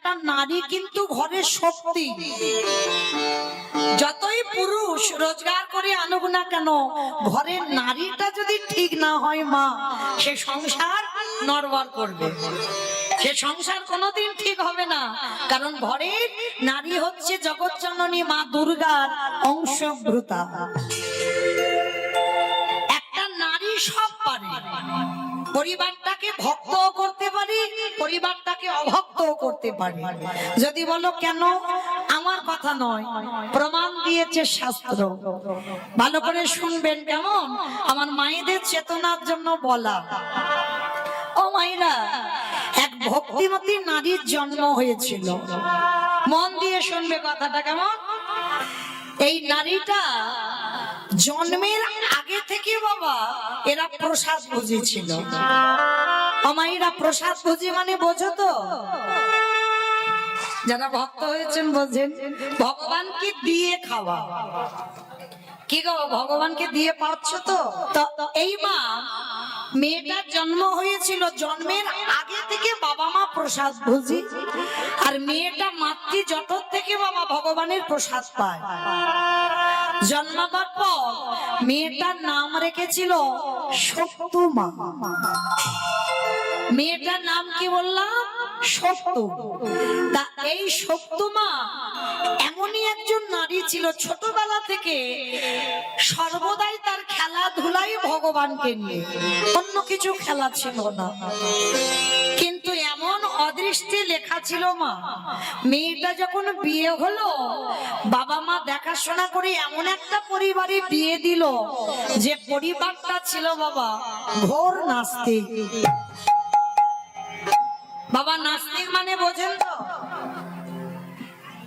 একটা নারী কিন্তু ঘরের শক্তি। যতই পুরুষ রোজগার করে আনুক না কেন, ঘরের নারীটা যদি ঠিক না হয় মা, সে সংসার নড়বড় করবে, সে সংসার কোনোদিন ঠিক হবে না। কারণ ঘরের নারী হচ্ছে জগৎজননী মা দুর্গার অংশভূতা। একটা নারী সব পারে, পরিবারটাকে ভক্ত করতে পারি, পরিবারটাকে অভক্ত করতে পারি। যদি বলো কেন, আমার কথা নয়, প্রমাণ দিয়েছে শাস্ত্র। ভালো করে শুনবেন কেমন, আমার মায়েদের চেতনার জন্য বলা। ও মায়েরা, এক ভক্তিমতী নারীর জন্ম হয়েছিল। মন দিয়ে শুনবে কথাটা কেমন। এই নারীটা জন্মের আগে থেকে বাবা এরা প্রসাদ বুঝেছিল। মায়েরা প্রসাদ বুঝি মানে বোঝো তো, যারা ভক্ত হয়েছেন বোঝেন, ভগবানকে দিয়ে খাওয়া। কি গো, ভগবানকে দিয়ে পাচ্ছ তো? এই মা, মেয়েটার জন্ম হয়েছিল, জন্মের আগে থেকে বাবা মা প্রসাদ ভুজি, আর মেয়েটা মাতৃ জঠর থেকে বাবা ভগবানের প্রসাদ পায়। জন্মাবার পর মেয়েটার নাম রেখেছিল সত্যমা। মেয়েটার নাম কি বললাম? সত্য। তা এই সত্যমা এমনই একজন নারী ছিল, ছোটবেলা থেকে সর্বদাই তার খেলাধুলাই ভগবানকে নিয়ে, অন্য কিছু খেলা ছিল না। কিন্তু এমন অদৃষ্টে লেখা ছিল মা, মেয়েটা যখন বিয়ে হলো, বাবা মা দেখাশোনা করে এমন একটা পরিবারে বিয়ে দিল, যে পরিবারটা ছিল বাবা ঘোর নাস্তিক। বাবা নাস্তিক মানে বোঝেন তো,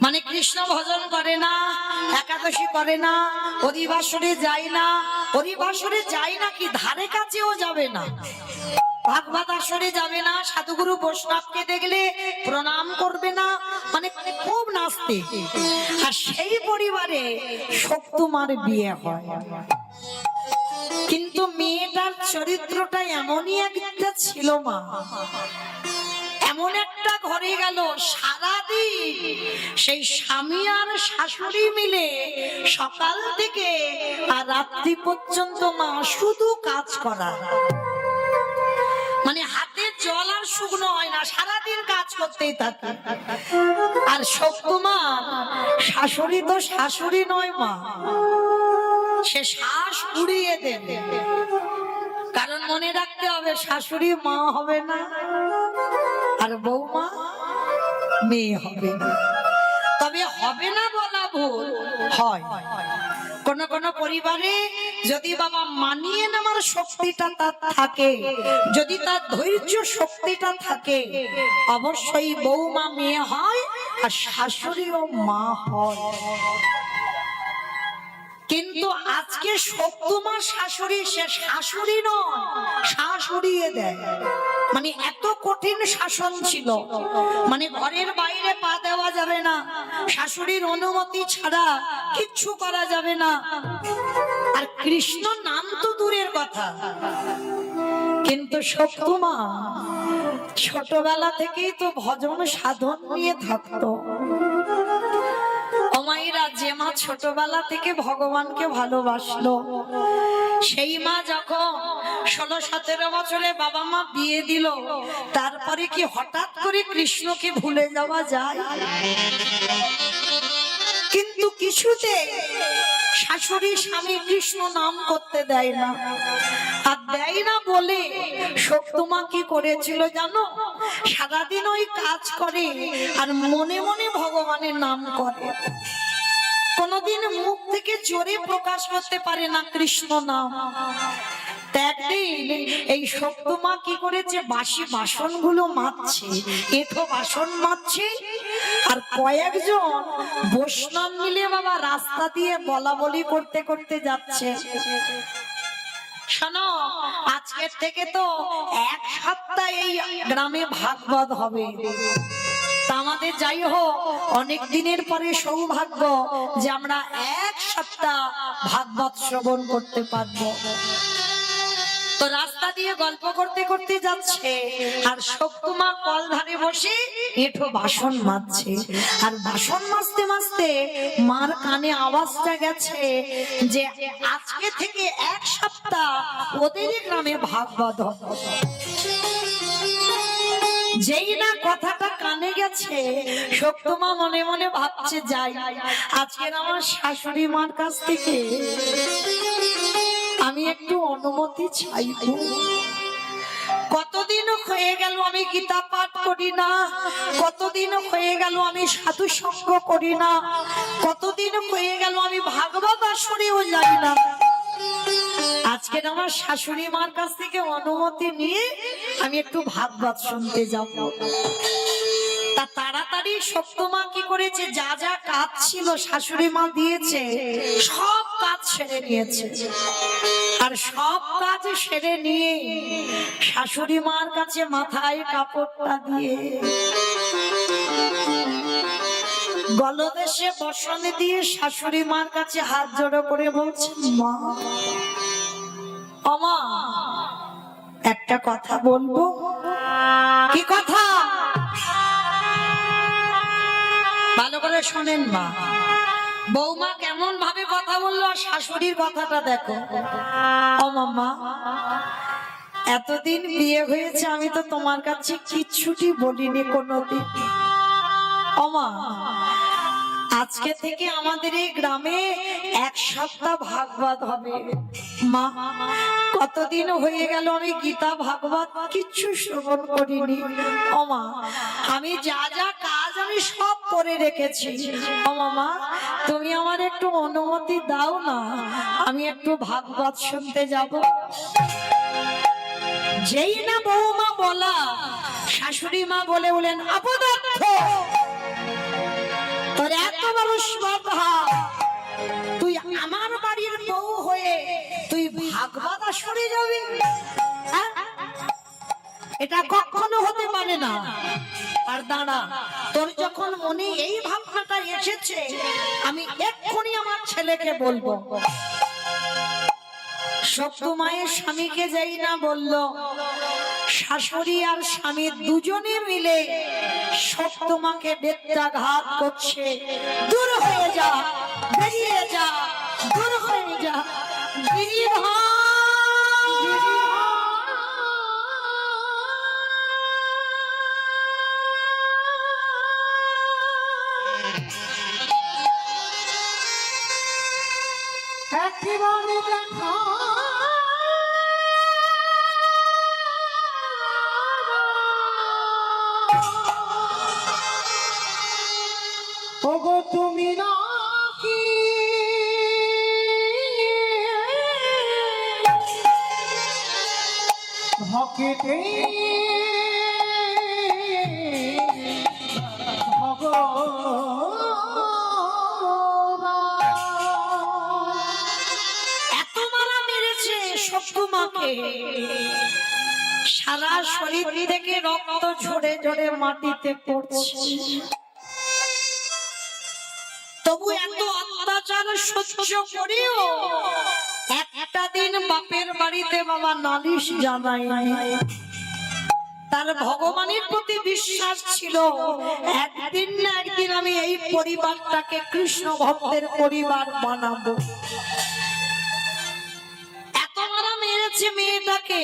মানে কৃষ্ণ ভজন করে না, একাদশী করে না, হরিবাসরে যায় না, হরিবাসরে যায় না কি ধারে কাছেও যাবে না, ভাগবত আসরে যাবে না, সাধুগুরু বৈষ্ণবকে দেখলে প্রণাম করবে না, মানে খুব নাস্তিক। আর সেই পরিবারে সত্যমার বিয়ে হয়। কিন্তু মেয়েটার চরিত্রটা এমনই একটা ছিল মা, এমন একটা ঘরে গেল, সারাদিন সেই স্বামী আর শাশুড়ি মিলে সকাল থেকে আর রাত্রি পর্যন্ত মা শুধু কাজ করা, মানে হাতে জল আর শুকনো হয় না, সারাদিন কাজ করতেই থাকে। আর সত্যমা শাশুড়ি তো শাশুড়ি নয় মা, সে শ্বাস উড়িয়ে দেবে। কারণ মনে রাখতে হবে, শাশুড়ি মা হবে না, আর বৌমা মেয়ে হবে না। তবে হবে না বলা ভুল, হয়। কোন কোন পরিবারে যদি বাবা মানিয়ে নেওয়ার শক্তিটা তার থাকে, যদি তার ধৈর্য শক্তিটা থাকে, অবশ্যই বৌমা মেয়ে হয় আর শাশুড়িও মা হয়। কিন্তু আজকে সত্যমার শাশুড়ি, সে শাশুড়ি নয়, শাশুড়িয়ে দেয়। মানে এত কঠিন শাসন ছিল, মানে ঘরের বাইরে পা দেওয়া যাবে না, শাশুড়ির অনুমতি ছাড়া কিচ্ছু করা যাবে না। আর কৃষ্ণ নাম তো দূরের কথা, কিন্তু সত্যমা ছোটবেলা থেকেই তো ভজন সাধন নিয়ে থাকতো। মায়েরা, যে মা ছোটবেলা থেকে ভগবানকে ভালোবাসলো, সেই মা যখন 16-17 বছরে বাবা মা বিয়ে দিল, তারপরে কি হঠাৎ করে কৃষ্ণকে ভুলে যাওয়া যায়? কিন্তু কিছুতে শাশুড়ি স্বামী কৃষ্ণ নাম করতে দেয় না। আর দেয় না বলে সত্যমা কি করেছিল জানো? সারাদিন ওই কাজ করে আর মনে মনে ভগবানের নাম করে, কোনদিন মুখ থেকে জোরে প্রকাশ করতে পারে না কৃষ্ণ নাম। একদিন এই সত্যমা কি করেছে, বাসি বাসন গুলো মাজছে, এঁঠো বাসন মাজছে, আর কয়েকজন বৈষ্ণব মিলে বাবা রাস্তা দিয়ে বলা বলি করতে করতে যাচ্ছে। শোনো, আজকের থেকে তো 1 সপ্তাহ এই গ্রামে ভাগবত হবে। আমাদের যাই হোক, অনেক দিনের পরে সৌভাগ্য যে আমরা 1 সপ্তাহ ভাগবত শ্রবণ করতে পারবো। তো রাস্তা দিয়ে গল্প করতে করতে যাচ্ছে, আর সত্যমা কল ধারে বসে এঁঠো বাসন মাজছে, আর বাসন মাজতে মাজতে মার কানে আওয়াজটা গেছে যে আজকে থেকে 1 সপ্তাহ ওদের গ্রামে ভাগবত হবে। যেই না কথাটা কানে গেছে, শক্তমা মনে মনে ভাবছে যাই আজকের আমার শাশুড়ি মার কাছ থেকে আমি একটু অনুমতি চাইবো। কতদিন হয়ে গেল আমি গীতা পাঠ করি না, কতদিন হয়ে গেল আমি সাধু সঙ্গ করি না, কতদিন হয়ে গেল আমি ভাগবত আসরেও যাই না। আজকে আমার শাশুড়ি মার কাছ থেকে অনুমতি নিয়ে আমি একটু ভাগবত শুনতে যাব। তা তাড়াতাড়ি সত্যমা কি করেছে, যা যা কাজ ছিল শাশুড়ি মা দিয়েছে সব কাজ সেরে নিয়েছে। আর সব কাজ সেরে নিয়ে শাশুড়ি মার কাছে মাথায় কাপড়টা দিয়ে গলদেশে বসনে দিয়ে শাশুড়ি মার কাছে হাত জোড়ো করে বলছে, মা আমা একটা কথা বলবো। কি কথা? ভালো করে শোনেন মা। বৌমা কেমন ভাবে কথা বললো, আর শাশুড়ির কথাটা দেখো। ও মামা, এতদিন বিয়ে হয়েছে আমি তো তোমার কাছে কিচ্ছুটি বলিনি কোনোদিন। ও মা, আজকে থেকে আমাদের এই গ্রামে 1 সপ্তাহ ভাগবত হবে। মা, কতদিন হয়ে গেল আমি গীতা ভাগবত কিচ্ছু শ্রবণ করিনি। ও মা, আমি যা যা কাজ আমি সব করে রেখেছি। ও মামা, তুমি আমার একটু অনুমতি দাও না, আমি একটু ভাগবত শুনতে যাব। যেই না বৌমা বলা, শাশুড়ি মা বলে বলেন, অপদার্থ, তোর এত বড় স্পর্ধা, তুই আমার বাড়ির বউ হয়ে তুই ভাগবত আসরে যাবি? এটা কখনো হতে পারে না। আর দাঁড়া, তোর যখন মনে এই ভাবনাটা এসেছে, আমি এক্ষুনি আমার ছেলেকে বলবো। সত্যমায়ের স্বামীকে যাই না বলল, শাশুড়ি আর স্বামী দুজনে মিলে সত্যমাকে বেত্রাঘাত করছে। দূর হয়ে যা, বেরিয়ে যা, দূর হয়ে যা, গিরিধর। ওগো তুমি নাকি ভকেতে এত মারা মেরেছে সত্যমাকে, সারা শরীর থেকে রক্ত ঝরে ঝরে মাটিতে পড়ছে। তবু এত অত্যাচার সহ্য করেও একটা দিন বাপের বাড়িতে বাবা নালিশ জানায় নাই। তার ভগবানের প্রতি বিশ্বাস ছিল, একদিন না একদিন আমি এই পরিবারটাকে কৃষ্ণ ভক্তের পরিবার বানাবো। এত মারা মেরেছে মেয়েটাকে,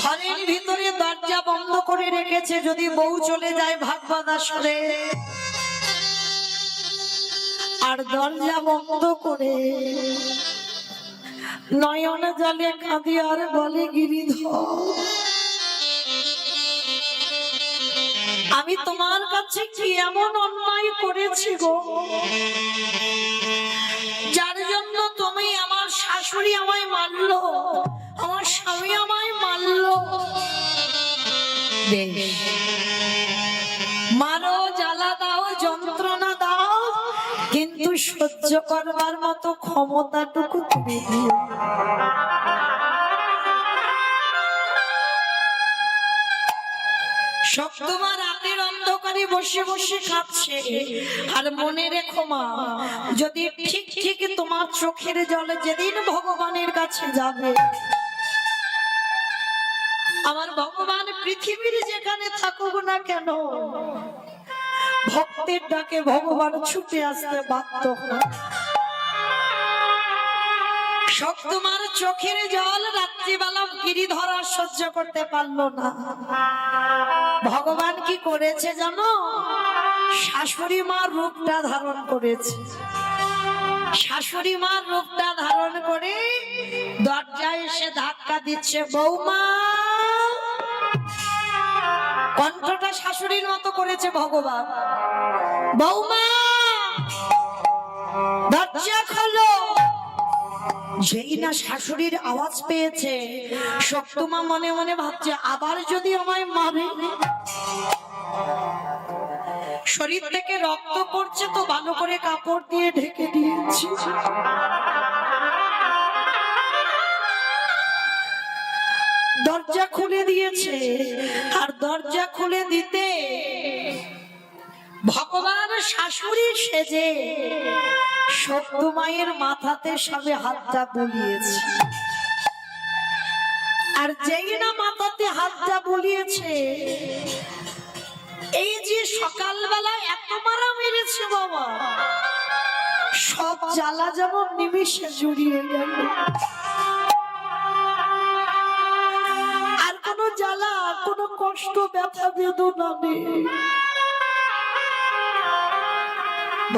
ঘরের ভিতরে দরজা বন্ধ করে রেখেছে, যদি বউ চলে যায় ভাগবত আসরে। আর দরজা বন্ধ করে নয়ন জলে কাঁদি আর বলে, গিরিধর, আমি তোমার কাছে কি এমন অন্যায় করেছি গো, যার জন্য তুমি আমার শাশুড়ি আমায় মারলো, আমার স্বামী আমায় মারলো। মারো, জ্বালা দাও, যন্ত্রণা দাও, কিন্তু সহ্য করবার মতো ক্ষমতাটুকু তুমি দিও। সপ্তমা রাতের অন্ধকারে বসে বসে কাঁদছে। আর মনে রেখো মা, যদি ঠিক ঠিক তোমার চোখের জলে যেদিন ভগবানের কাছে যাবে, আমার ভগবান পৃথিবীর যেখানে থাকুক না কেন, ভক্তের ডাকে ভগবান ছুটে আসতে বাধ্য হয়। তোমার চোখের জল রাত্রিবেলা গিরিধর সহ্য করতে পারলো না। ভগবান কি করেছে জানো? শাশুড়ি মার রূপটা ধারণ করেছে। শাশুড়ি মার রূপটা ধারণ করে দরজায় এসে ধাক্কা দিচ্ছে, বৌমা। কণ্ঠটা শাশুড়ির মতো করেছে ভগবান, বৌমা দরজা খোলো। যেই না শাশুড়ির আওয়াজ পেয়েছে, সত্যমা মনে মনে ভাবছে আবার যদি আমায় মারে। শরীর থেকে রক্ত পড়ছে তো ভালো করে কাপড় দিয়ে ঢেকে দিয়েছি। দরজা খুলে দিয়েছে, আর দরজা খুলে দিতে ভগবান শাশুড়ি সেজে সত্যমায়ের মাথাতে সবে হাতটা বুলিয়েছে। আর যেই না মাথাতে হাতটা বুলিয়েছে, এই যে সকালবেলা এত মারা মেরেছে বাবা, সব জ্বালা যেমন নিমিষে জুড়িয়ে গেল। আর কোনো জ্বালা, কোনো কষ্ট, ব্যথা বেদনা নেই।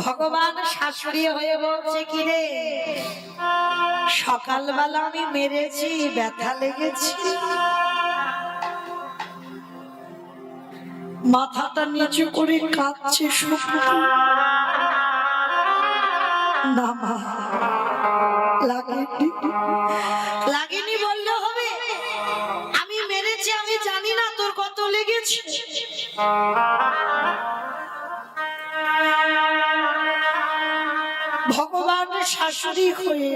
ভগবান শাশুড়ি হয়ে বলছে, কি রে সকালবেলা আমি মেরেছি, ব্যথা লেগেছে? মাথাটা নিচু করে কাঁদছে শুকু। না মা, লাগেনি। লাগেনি বললে হবে? আমি মেরেছি, আমি জানি না তোর কত লেগেছে। ভগবান শাশুড়ি হয়ে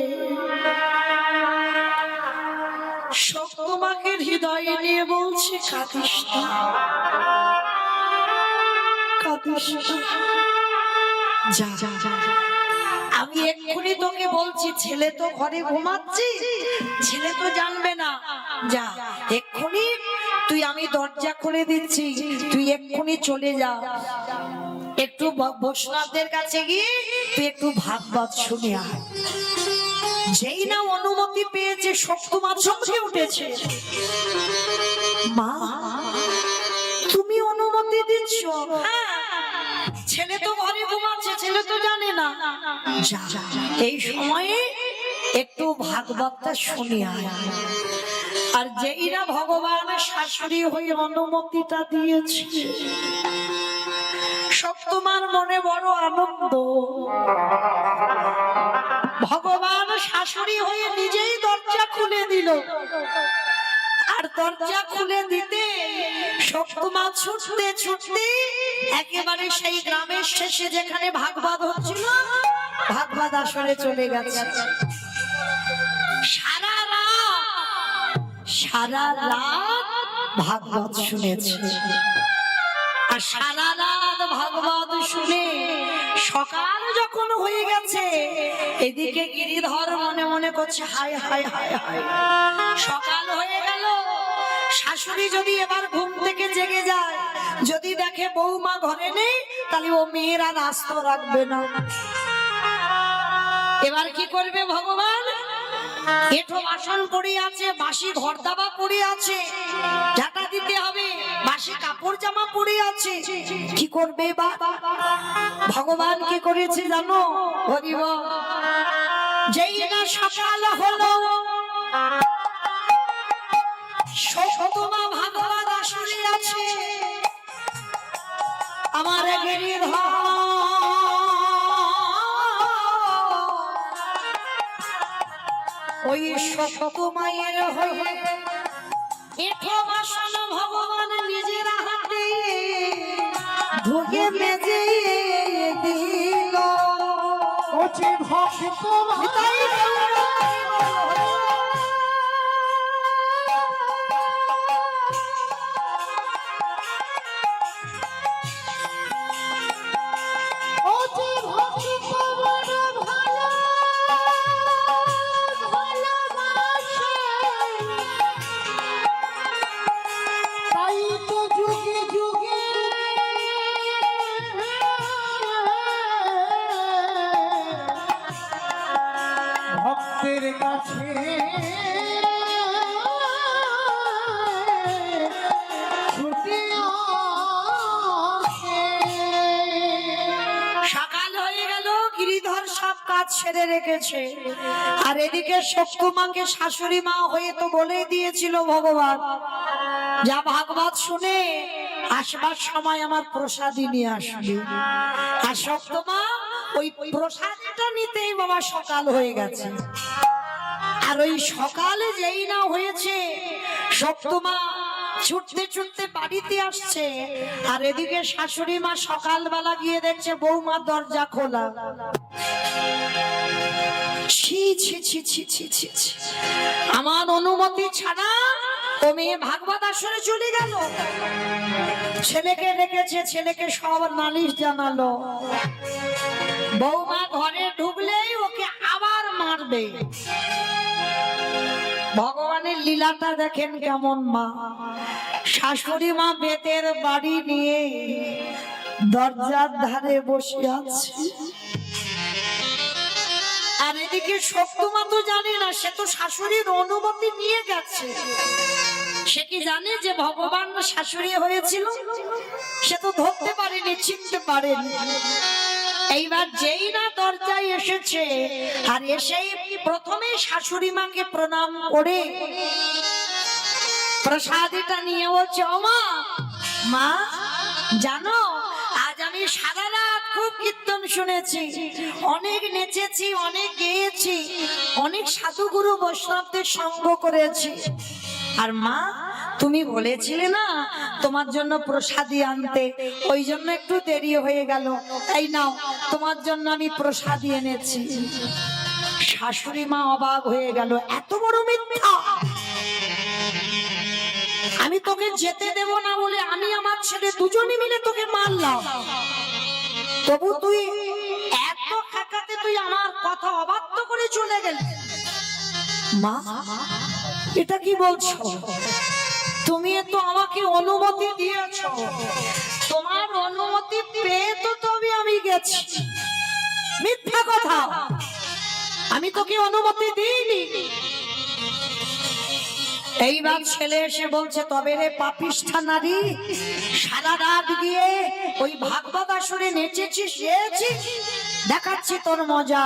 সত্যমাকে হৃদয়ে নিয়ে বলছে, কাঁদিস না, কাঁদিস না। যা যা যা, আমি এক্ষুনি তোকে বলছি, ছেলে তো ঘরে ঘুমাচ্ছি, ছেলে তো জানবে না। যা এক্ষুনি তুই, আমি দরজা খুলে দিচ্ছি, তুই এক্ষুনি চলে যা। একটু বৈষ্ণবদের কাছে গিয়ে তুই একটু ভাগবত শুনে আয়। যেই না অনুমতি পেয়েছে, সত্যমা চমকে উঠেছে। মা, তুমি অনুমতি দিচ্ছ? হ্যাঁ, ছেলে তো ঘরে ঘুমাচ্ছে, ছেলে তো জানে না। এই সময়ে একটু ভাগবতটা শুনে আয়। আর যেই না ভগবান শাশুড়ি হয়ে অনুমতিটা দিয়েছে, সত্যমার মনে বড় আনন্দ। ভগবান শাশুড়ি হয়ে নিজেই দরজা খুলে দিল। আর দরজা খুলে দিতে সত্যমা ছুটতে ছুটতে একেবারে সেই গ্রামের শেষে যেখানে ভাগবত হচ্ছিল, ভাগবত আসরে চলে গেছে। সারা রাত ভাগবত শুনেছে। আর সারা রাত ভাগবত শুনে সকাল যখন হয়ে গেছে, এদিকে গিরিধর মনে মনে করছে, হায় হায় হায় হায়, সকাল হয়ে গেল। শাশুড়ি যদি এবার ঘুম থেকে জেগে যায়, যদি দেখে বৌমা ঘরে নেই, তাহলে ও মেয়ের আর আস্ত রাখবে না। এবার কি করবে ভগবান? এঠো বাসন পড়ে আছে, বাসি ঘর দাবা পড়ে আছে, ঝাঁটা দিতে হবে, বাসি কাপড় জামা পড়ে আছে। কি করবে বা? ভগবান কি করেছে জানো? হরিব, যেই না সকাল হলো, সত্যমা ভাগবত আসরে আছে। আমার গিরিধর ওই সত্যমায়ের হয়ে এঠো বাসন ভগবান নিজের হাতে ধুয়ে মেজে দিল। কাজ সেরে রেখেছে। আর এদিকে শক্তিমাকে শাশুড়ি মা হয়ে তো বলেই দিয়েছিল ভগবান, যা ভাগবত শুনে আসবার সময় আমার প্রসাদী নিয়ে আসবে। আর শক্তিমা ওই প্রসাদটা নিতেই বাবা সকাল হয়ে গেছে। আর ওই সকালে যেই না হয়েছে, শক্তিমা ছুটতে ছুটতে বাড়িতে আসছে। আর এদিকে শাশুড়ি মা সকালবেলা গিয়ে দেখছে বৌমা দরজা খোলা। ছি ছি ছি ছি ছি ছি ছি। আমার অনুমতি ছাড়া ও মেয়ে ভাগবত আসরে চলে গেল। ছেলেকে রেখেছে, ছেলেকে সব নালিশ জানালো। বৌমা ঘরে ঢুকলেই ওকে আবার মারবে। ভগবানের লীলাটা দেখেন কেমন। মা শাশুড়ি মা বেতের বাড়ি নিয়ে দরজার ধারে বসে আছে। আর এদিকে শক্তিমা তো জানে না, সে তো শাশুড়ির অনুমতি নিয়ে গেছে। সে কি জানে যে ভগবান শাশুড়ি হয়েছিল? সে তো ধরতে পারেনি, চিনতে পারেনি। এইবার যেই না দরজায় এসেছে, আর এসেই প্রথমে শাশুড়ি মাকে প্রণাম করে প্রসাদটা নিয়ে বলছে, ও মা, মা জানো আজ আমি সারা রাত খুব কীর্তন শুনেছি, অনেক নেচেছি, অনেক গেয়েছি, অনেক সাধুগুরু বৈষ্ণবদের সঙ্গ করেছি। আর মা, তুমি বলেছিলে না তোমার জন্য প্রসাদী আনতে, ওই জন্য একটু দেরি হয়ে গেল। এই নাও, তোমার জন্য আমি প্রসাদী এনেছি। শাশুড়ি মা অবাক হয়ে গেল, এত বড় মিথ্যা! আমি তোকে যেতে দেব না বলে আমি আমার ছেলে দুজনে মিলে তোকে মারলাম, তবু তুই এত টাকাতে তুই আমার কথা অবাধ্য করে চলে গেলি। মা, এটা কি বলছো? তুমি তো আমাকে অনুমতি দিয়েছো, তোমার অনুমতি পেয়ে তো তবে আমি গেছি। মিথ্যা কথা, আমি তোকে অনুমতি দিইনি। এইবার ছেলে এসে বলছে, তবে রে পাপিষ্ঠা নারী, সারা রাত গিয়ে ওই ভাগবত আসরে নেচেছিস, গেয়েছিস, দেখাচ্ছি তোর মজা।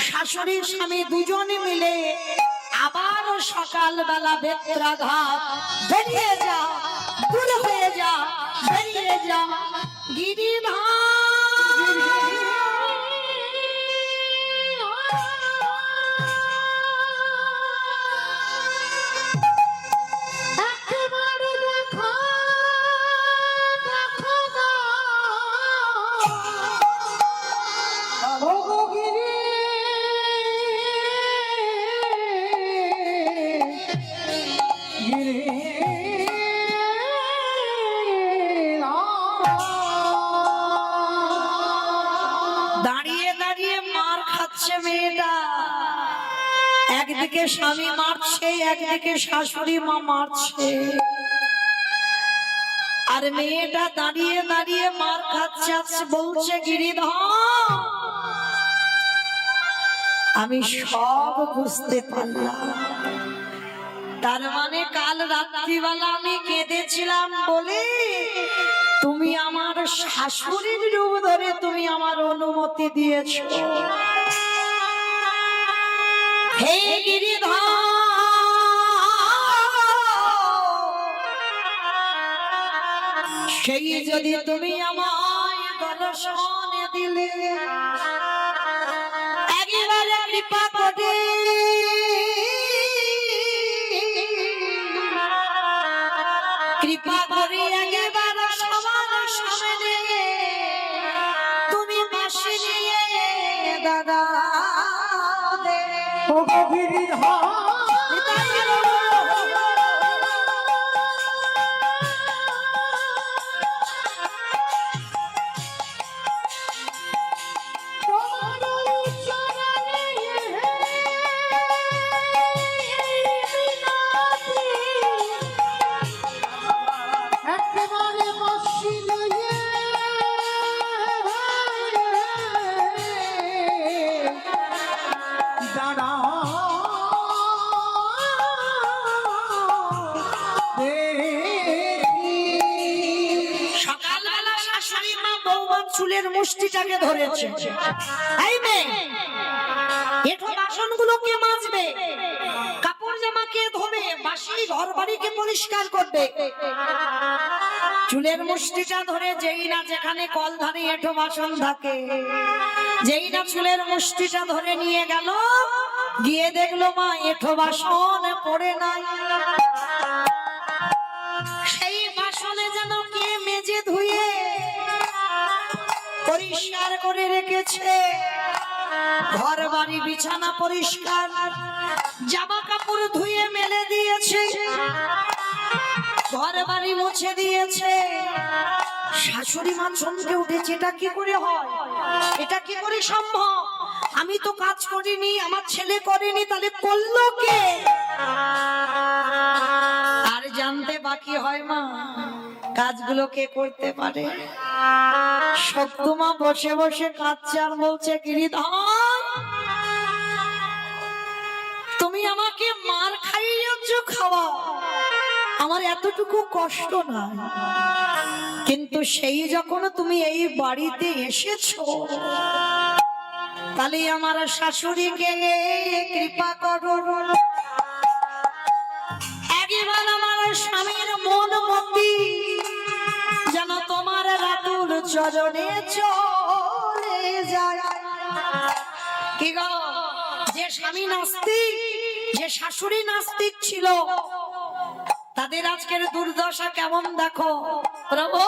শাশুড়ি স্বামী দুজনে মিলে আবার সকালবেলা বেত্রাঘাত, বেরিয়ে যা, দূর হয়ে যা, বেরিয়ে যা। গিরিধাম দাঁড়িয়ে দাঁড়িয়ে মার খাচ্ছে মেয়েটা। একদিকে স্বামী মারছে, একদিকে শাশুড়ি মা মারছে। আর মেয়েটা দাঁড়িয়ে দাঁড়িয়ে মার খাচ্ছে, বলছে, গিরিধাম, আমি সব বুঝতে পারলাম। তার মানে কাল রাত্রিবেলা আমি কেঁদেছিলাম বলে তুমি আমার শাশুড়ির রূপ ধরে তুমি আমার অনুমতি দিয়েছো। হে গিরিধাম, সেই যদি তুমি আমায় দর্শন দিলে, একেবারে কৃপা করে কৃপা করে একেবারে সবার সামনে তুমি বাঁশি নিয়ে দাদা দে। শাশুড়ি মা বৌমার চুলের মুষ্টিটাকে ধরেছে। এই মেয়ে, এঠো বাসনগুলো কে মাজবে, কাপড় জামা কে ধোবে, বাসি ঘর বাড়িকে পরিষ্কার করবে। চুলের মুষ্টিটা ধরে যেই না যেখানে কলধারে এঠো বাসন থাকে, যেই না চুলের মুষ্টিটা ধরে নিয়ে গেল, গিয়ে দেখলো মা এঠো বাসন পড়ে নাই। সেই বাসনে যেন কে মেজে ধুয়ে পরিষ্কার করে রেখেছে। ঘর বাড়ি বিছানা পরিষ্কার, জামা কাপড় ধুয়ে মেলে দিয়েছে, ঘর বাড়ি মুছে দিয়েছে। শাশুড়ি মা চমকে উঠেছে, এটা কি করে হয়, এটা কি করে সম্ভব? আমি তো কাজ করিনি, আমার ছেলে করেনি, তাহলে করলো কে? আর জানতে বাকি হয় মা, কাজগুলো কে করতে পারে? সত্যমা বসে বসে কাঁদছে আর বলছে, গিরিধর তুমি আমাকে মার খাইয়েছ, খাওয়া আমার এতটুকু কষ্ট না, কিন্তু সেই যখন তুমি এই বাড়িতে এসেছো, তাহলে আমার শাশুড়িকে কৃপা করো, একবার আমার স্বামীর মন মতি যেন তোমার রাতুল চরণে চলে যায়। কি গো, যে স্বামী নাস্তিক, যে শাশুড়ি নাস্তিক ছিল, তাদের আজকের দুর্দশা কেমন দেখো। প্রভু,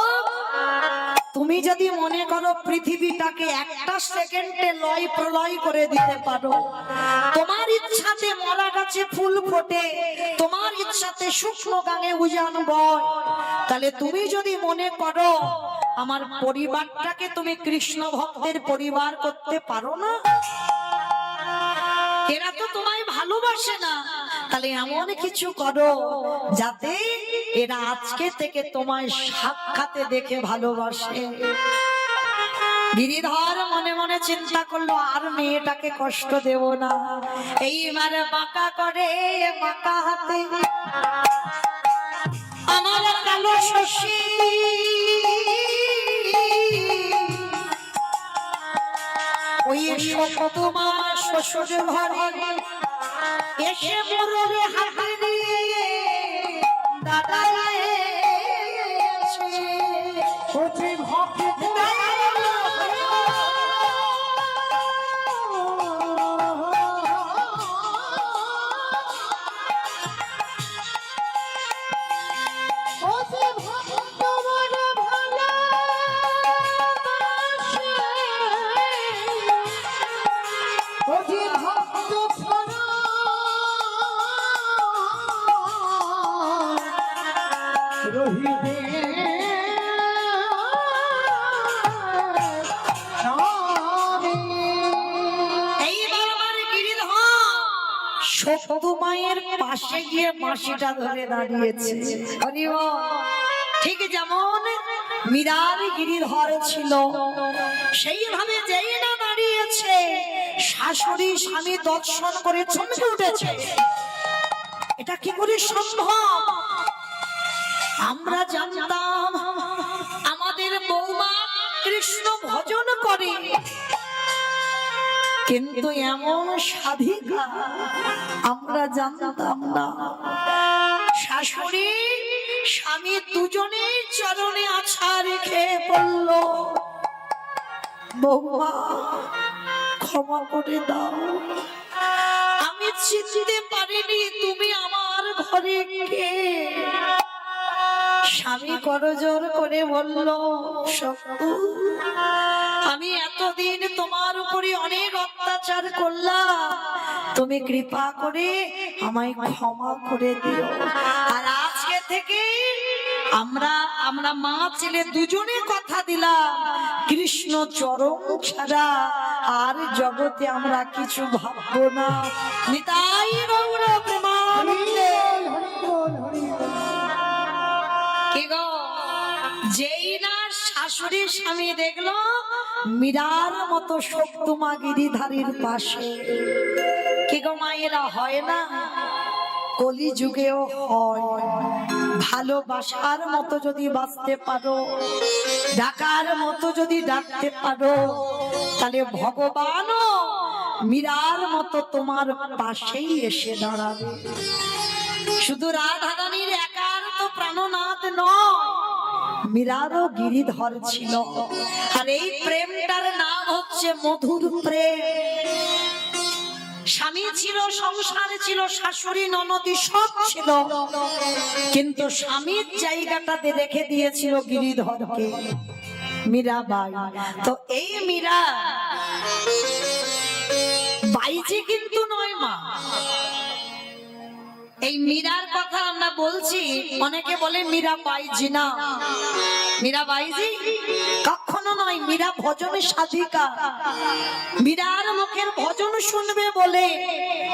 তুমি যদি মনে করো পৃথিবীটাকে একটা সেকেন্ডে লয় প্রলয় করে দিতে পারো, তোমার ইচ্ছাতে মরা গাছে ফুল ফোটে, তোমার ইচ্ছাতে শুকনো গানে উজান বয়, তাহলে তুমি যদি মনে করো আমার পরিবারটাকে তুমি কৃষ্ণ ভক্তের পরিবার করতে পারো না? এরা তো তোমায় ভালোবাসে না, তাহলে এমন কিছু করো যাতে এরা আজকে থেকে তোমায় সাক্ষাতে দেখে ভালোবাসে। গিরিধর মনে মনে চিন্তা করলো, আর মেয়েটাকে কষ্ট দেব না। এইবার বাঁকা করে, বাঁকা হাতে আমার কালো শশী ওই তোমার শ্বশুর ঘরে এসে মোরে হাতে নিয়ে দাদা মায়ের পাশে গিয়ে মাসিটা ধরে দাঁড়িয়েছে। ঠিক যেমন মীরার গিরিধর ছিল, সেইভাবে যেই না দাঁড়িয়েছে, শাশুড়ি স্বামী দর্শন করে চমকে উঠেছে। এটা কি করে সম্ভব? আমরা জানতাম আমাদের বৌমা কৃষ্ণ ভজন করে, কিন্তু এমন সাধিকা আমরা জানতাম না। শাশুড়ি স্বামী দুজনেই চরণে আছা রেখে বলল, বৌমা ক্ষমা করে দাও, আমি চিনতে পারিনি তুমি আমার ঘরে কে। স্বামী করজোর করে বলল, সত্যি আমি এতদিন তোমার উপরে অনেক অত্যাচার করলাম, তুমি কৃপা করে আমায় ক্ষমা করে দিও। আর আজকে থেকে আমরা মা ছেলে দুজনে কথা দিলাম, কৃষ্ণ চরণ ছাড়া আর জগতে আমরা কিছু ভাববো না। নিতাই গৌর প্রেমানন্দে। কি গো, যেই না শাশুড়ি স্বামী দেখলো মীরার মতো সত্যমা গিরিধারীর পাশে, কি গো মায়েরা, হয় না? কলি যুগেও হয়, ভালোবাসার মতো যদি বাঁচতে পারো, ডাকার মতো যদি ডাকতে পারো, তাহলে ভগবানও মীরার মতো তোমার পাশেই এসে দাঁড়াবে। শুধু রাধা রানীর একার তো প্রাণনাথ নয়, মীরারও গিরিধর ছিল। আর এই প্রেমটার নাম হচ্ছে মধুর প্রেম। স্বামী ছিল, সংসার ছিল, শাশুড়ি ননদি সব ছিল, কিন্তু স্বামীর জায়গাটাতে রেখে দিয়েছিল গিরিধরকে, মীরাবাই। তো এই মীরা বাইজি কিন্তু নয় মা। এই মীরার কথা আমরা বলছি, অনেকে বলে মীরা বাইজি না, মীরা বাইজি কখনো নয়। মীরা ভজনের সাধিকা। মীরার মুখের ভজন শুনবে বলে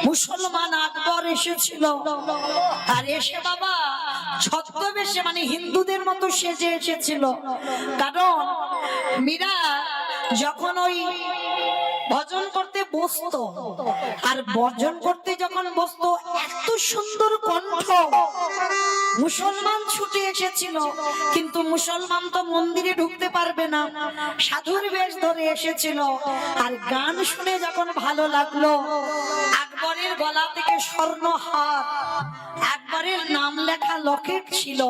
মুসলমান আকবর এসেছিল। আর এসে বাবা ছদ্মবেশে, মানে হিন্দুদের মতো সেজে এসেছিল। কারণ মীরা যখন ওই ভজন করতে বসতো, আর ভজন করতে যখন বসতো, এত সুন্দর কণ্ঠ, মুসলমান ছুটে এসেছিল। কিন্তু মুসলমান তো মন্দিরে ঢুকতে পারবে না, সাধুর বেশ ধরে এসেছিল। আর গান শুনে যখন ভালো লাগলো, আকবরের গলা থেকে স্বর্ণহার, আকবরের নাম লেখা লকেট ছিল,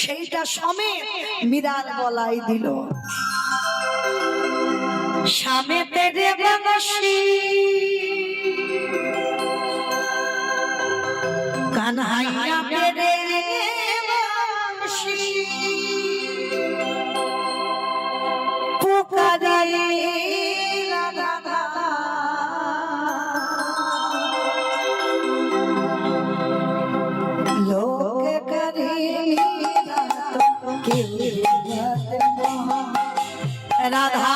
সেইটা সমেত মীরার গলায় দিল। শামে তেরে বনশি কানহাইয়া তেরে বনশি পুকারে রাধা লোক করে কেউ রাধা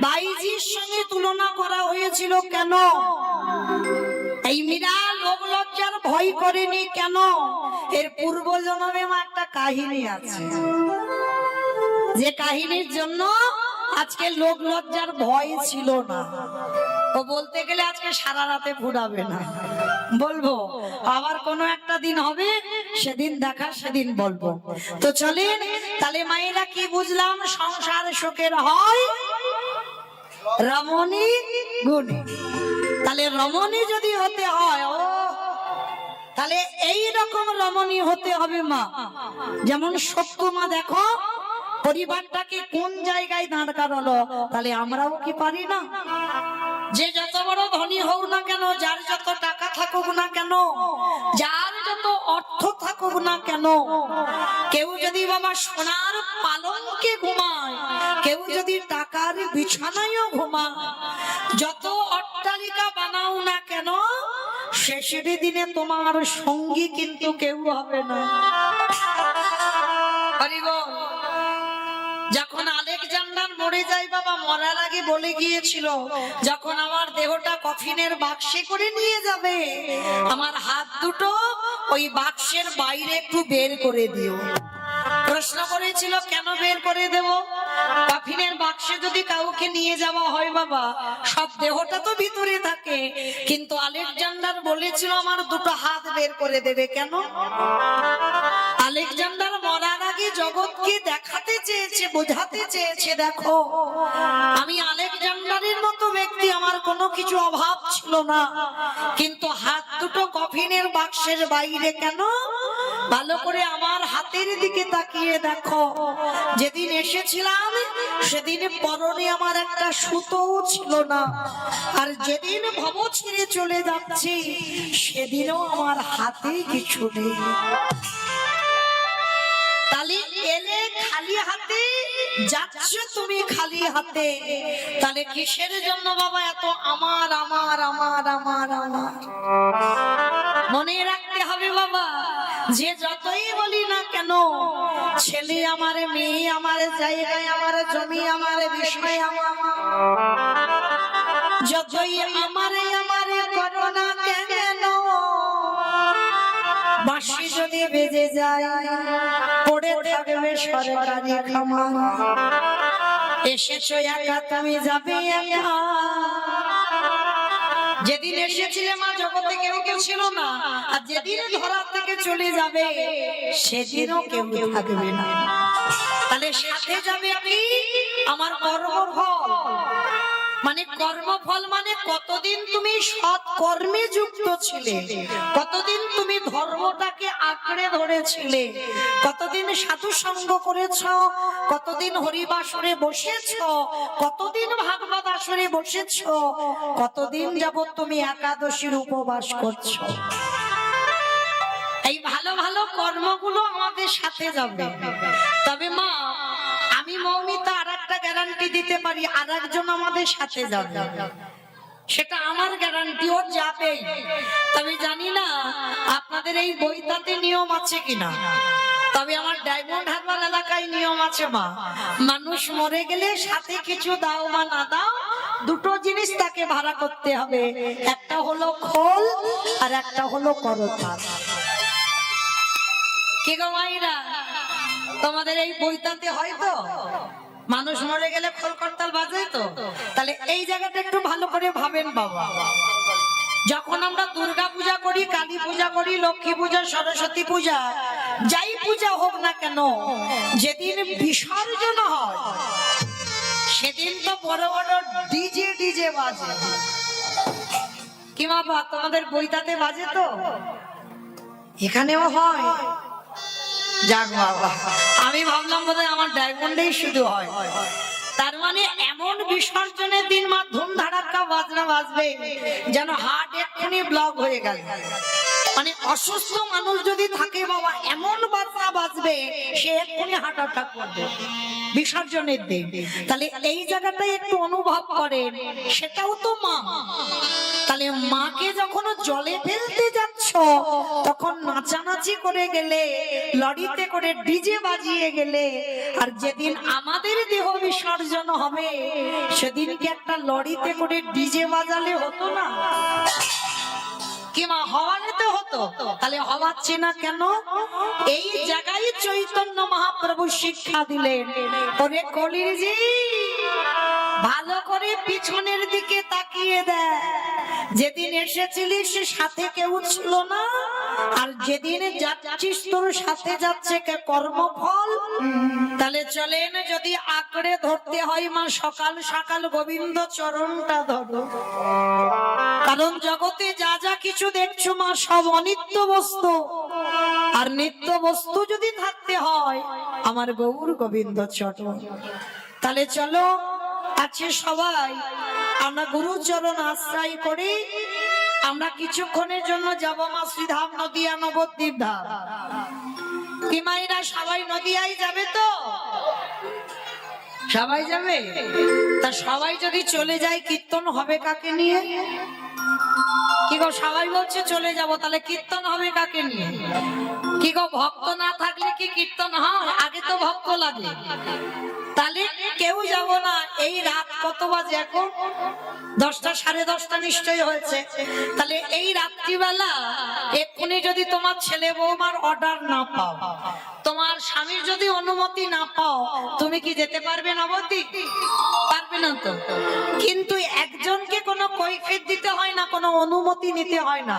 বাইজির সঙ্গে তুলনা করা হয়েছিল কেন? এই মীরা লোক লজ্জার ভয় করেনি কেন? এর পূর্ব জন্মে একটা কাহিনী আছে, যে কাহিনীর জন্য আজকে লোক লজ্জার ভয় ছিল না। ও বলতে গেলে আজকে সারা রাতে ফুরাবে না, বলবো আবার কোনো একটা দিন হবে, সেদিন দেখা সেদিন বলবো। তো চলেন তাহলে মায়েরা, কি বুঝলাম? সংসার শোকের হয় রমণী গুণী। তাহলে রমণী যদি হতে হয়, ও তাহলে এই রকম রমণী হতে হবে মা। যেমন সত্য মা, দেখো পরিবারটাকে কোন জায়গায় দাঁড় করালো, তাহলে আমরাও কি পারি না? যে যত বড় ধনী হোক না কেন, যার যত টাকা থাকুক না কেন, যার যত অর্থ থাকুক না কেন, কেউ যদি বাবা সোনার পালঙ্কে ঘুমায়, কেউ যদি টাকার বিছানায়ও ঘুমায়, যত অট্টালিকা বানাও না কেন, শেষের দিনে তোমার সঙ্গী কিন্তু কেউ হবে না। যখন আলেকজান্ডার মরে যায় বাবা, মরার আগে বলে গিয়েছিল, যখন আমার দেহটা কফিনের বাক্সে করে নিয়ে যাবে, আমার হাত দুটো ওই বাক্সের বাইরে একটু বের করে দিও। প্রশ্ন করেছিল, কেন বের করে দেব? কফিনের বাক্সে যদি কাউকে নিয়ে যাওয়া হয় বাবা, সব দেহটা তো ভিতরে থাকে, কিন্তু আলেকজান্ডার বলেছিল আমার দুটো হাত বের করে দেবে। কেন? আলেকজান্ডার মরার আগে জগৎকে দেখাতে চেয়েছে, বোঝাতে চেয়েছে, দেখো আমি আলেকজান্ডারের মতো ব্যক্তি, আমার কোনো কিছু অভাব ছিল না, কিন্তু হাত দুটো কফিনের বাক্সের বাইরে কেন? ভালো করে আমার হাতের দিকে তাকিয়ে দেখো, যেদিন এসেছিলাম সেদিন পরনে আমার একটা সুতোও ছিল না, আর যেদিন ভব ছেড়ে চলে যাচ্ছি সেদিনও আমার হাতে কিছু নেই। তাহলে এলে খালি হাতে, যাচ্ছ তুমি খালি হাতে, তাহলে কিসের জন্য বাবা এত আমার আমার আমার আমার আমার? মনে রাখতে হবে বাবা, যে যতই বলি না কেন, ছেলে আমার, মেয়ে আমার, জায়গায় আমার, জমি আমার, বিষয় আমার, যতই আমারে আমারে করো না কেন, বাঁশি যদি বেজে যায় পড়ে থাকবে সরকারি খামার। এসেছো একা, তুমি যাবে একা। যেদিন এসেছিলে মা, জগতে কেউ কেউ ছিল না, আর যেদিন ধরা থেকে চলে যাবে সেদিনও কেউ থাকবে না। তাহলে সাথে যাবে কি? আমার কর্মফল। মানে কর্মফল মানে কতদিন তুমি সৎ কর্মে যুক্ত ছিলে, কতদিন তুমি ধর্মটাকে আঁকড়ে ধরেছিলে, কতদিন সাধু সঙ্গ করেছ, কতদিন হরিবাসরে বসেছ, কতদিন ভাগবত আসরে বসেছ, কতদিন যাবত তুমি একাদশীর উপবাস করছো। এই ভালো ভালো কর্মগুলো আমাদের সাথে যাবে। তবে মা, আমি মৌমিতা আর একটা গ্যারান্টি দিতে পারি, আর একজন আমাদের সাথে যাবে, সেটা আমার গ্যারান্টি, ও যাবে। তবে জানি না আপনাদের এই বইটাতে নিয়ম আছে কিনা, তবে আমার ডায়মন্ড হারবার এলাকায় নিয়ম আছে মা, মানুষ মরে গেলে সাথে কিছু দাও বা না দাও, দুটো জিনিস তাকে ভাড়া করতে হবে, একটা হলো খোল আর একটা হলো করতাল। কি গো মাইরা, তোমাদের এই বইটাতে হয়তো মানুষ মরে গেলে খোল করতাল বাজে তো? তাহলে এই জায়গাটা একটু ভালো করে ভাবেন বাবা। যখন আমরা দুর্গা পূজা করি, কালী পূজা করি, লক্ষ্মী পূজা, সরস্বতী পূজা, যাই পূজা হোক না কেন, যেদিন বিসর্জন হয় সেদিন তো বড় বড় ডিজে ডিজে বাজে। কি বাবা, তোমাদের বইটাতে বাজে তো? এখানেও হয়? যাক বাবা, আমি ভাবলাম বোধহয় আমার ডায়মন্ডেই শুধু হয়। তার মানে এমন বিসর্জনের দিন মা ধুম ধাড়াক্কা বাজনা বাজবে যেন হার্ট এক্ষুনি ব্লক হয়ে গেল। মানে অসুস্থ মানুষ যদি থাকে বাবা, এমন বাজনা বাজবে সে এক্ষুনি হার্ট অ্যাটাক করবে বিসর্জনের দিন। তাহলে এই জায়গাটাই একটু অনুভব করেন, সেটাও তো মা। তাহলে মাকে যখন জলে ফেলতে যাচ্ছ তখন নাচানাচি করে গেলে, লরিতে করে ডিজে বাজিয়ে গেলে, আর যেদিন আমাদের দেহ বিসর্জন হবে সেদিনকে একটা লরিতে করে ডিজে বাজালে হতো না? কি মা, হওয়াতে হতো? তাহলে হওয়াচ্ছে না কেন? এই জায়গায় চৈতন্য মহাপ্রভু শিক্ষা দিলেন, ওরে কলির জি ভালো করে পিছনের দিকে তাকিয়ে দেয়। যেদিন এসেছিলিস সে সাথে কেউ ছিল না, আর যেদিন যাচ্ছিস তোর সাথে যাচ্ছে কে কর্মফল। তাহলে চলেন, যদি আঁকড়ে ধরতে হয় মা, সকাল সকাল গোবিন্দ চরণটা ধরো। কারণ জগতে যা যা কিছু দেখছো মা, সব অনিত্য বস্তু, আর নিত্য বস্তু যদি থাকতে হয় আমার গৌর গোবিন্দ চরণ। তাহলে চলো আছে সবাই আমরা গুরু চরণ আশ্রয় করি। আমরা কিছুক্ষণের জন্য যাব মা শ্রীধাম, নদিয়া, নবদ্বীপ ধাম। কি মাইরা সবাই নদিয়ায় যাবে তো? সবাই যাবে? তা সবাই যদি চলে যায় কীর্তন হবে কাকে নিয়ে? কি গো সবাই বলছে চলে যাব, তাহলে কীর্তন হবে কাকে নিয়ে? কি গো ভক্ত না থাকলে কি কীর্তন হয়? আগে তো ভক্ত লাগে। তাহলে কেউ যাব না। এই রাত কত বাজে এখন? 10টা, 10:30 নিশ্চয়ই হয়েছে। তাহলে এই রাত্রিবেলা এক্ষুনি যদি তোমার ছেলে বৌমার অর্ডার না পাও, তোমার স্বামীর যদি অনুমতি না পাও, তুমি কি যেতে পারবে নবদ্বীপ? পারবে না তো। কিন্তু একজনকে কোনো কৈফিয়ত দিতে হয় না, কোনো অনুমতি নিতে হয় না।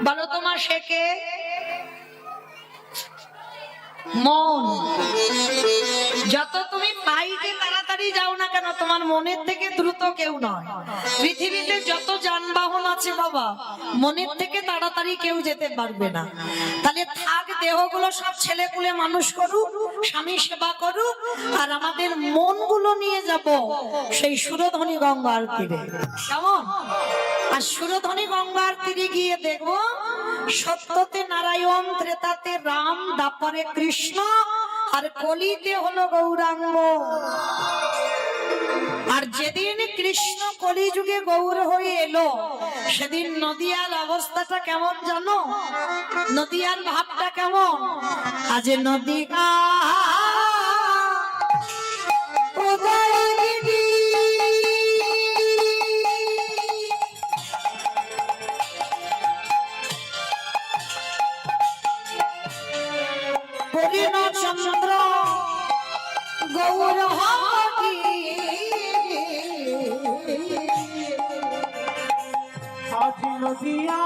বলো তোমার সে কে? মন। যত তুমি বাইকে তাড়াতাড়ি যাও না কেন, তোমার মনের থেকে দ্রুত কেউ নয়। পৃথিবীতে যত যানবাহন আছে বাবা, মনের থেকে তাড়াতাড়ি কেউ যেতে পারবে না। তাহলে থাক দেহগুলো সব ছেলেপুলে মানুষ করুক, স্বামী সেবা করুক, আর আমাদের মনগুলো নিয়ে যাব সেই সুরধনী গঙ্গার তীরে। কেমন? আর সুরধনী গঙ্গার তীরে গিয়ে দেখবো সত্যতে নারায়ণ, ত্রেতাতে রাম, দাপরে কৃষ্ণ, আর কলিতে হলো গৌরাঙ্গ। আর যেদিন কৃষ্ণ কলিযুগে গৌর হয়ে এলো, সেদিন নদিয়ার অবস্থাটা কেমন জানো? নদিয়ার ভাবটা কেমন? আজ নদিয়া চন্দ্র গৌর হরি আজ নদিয়া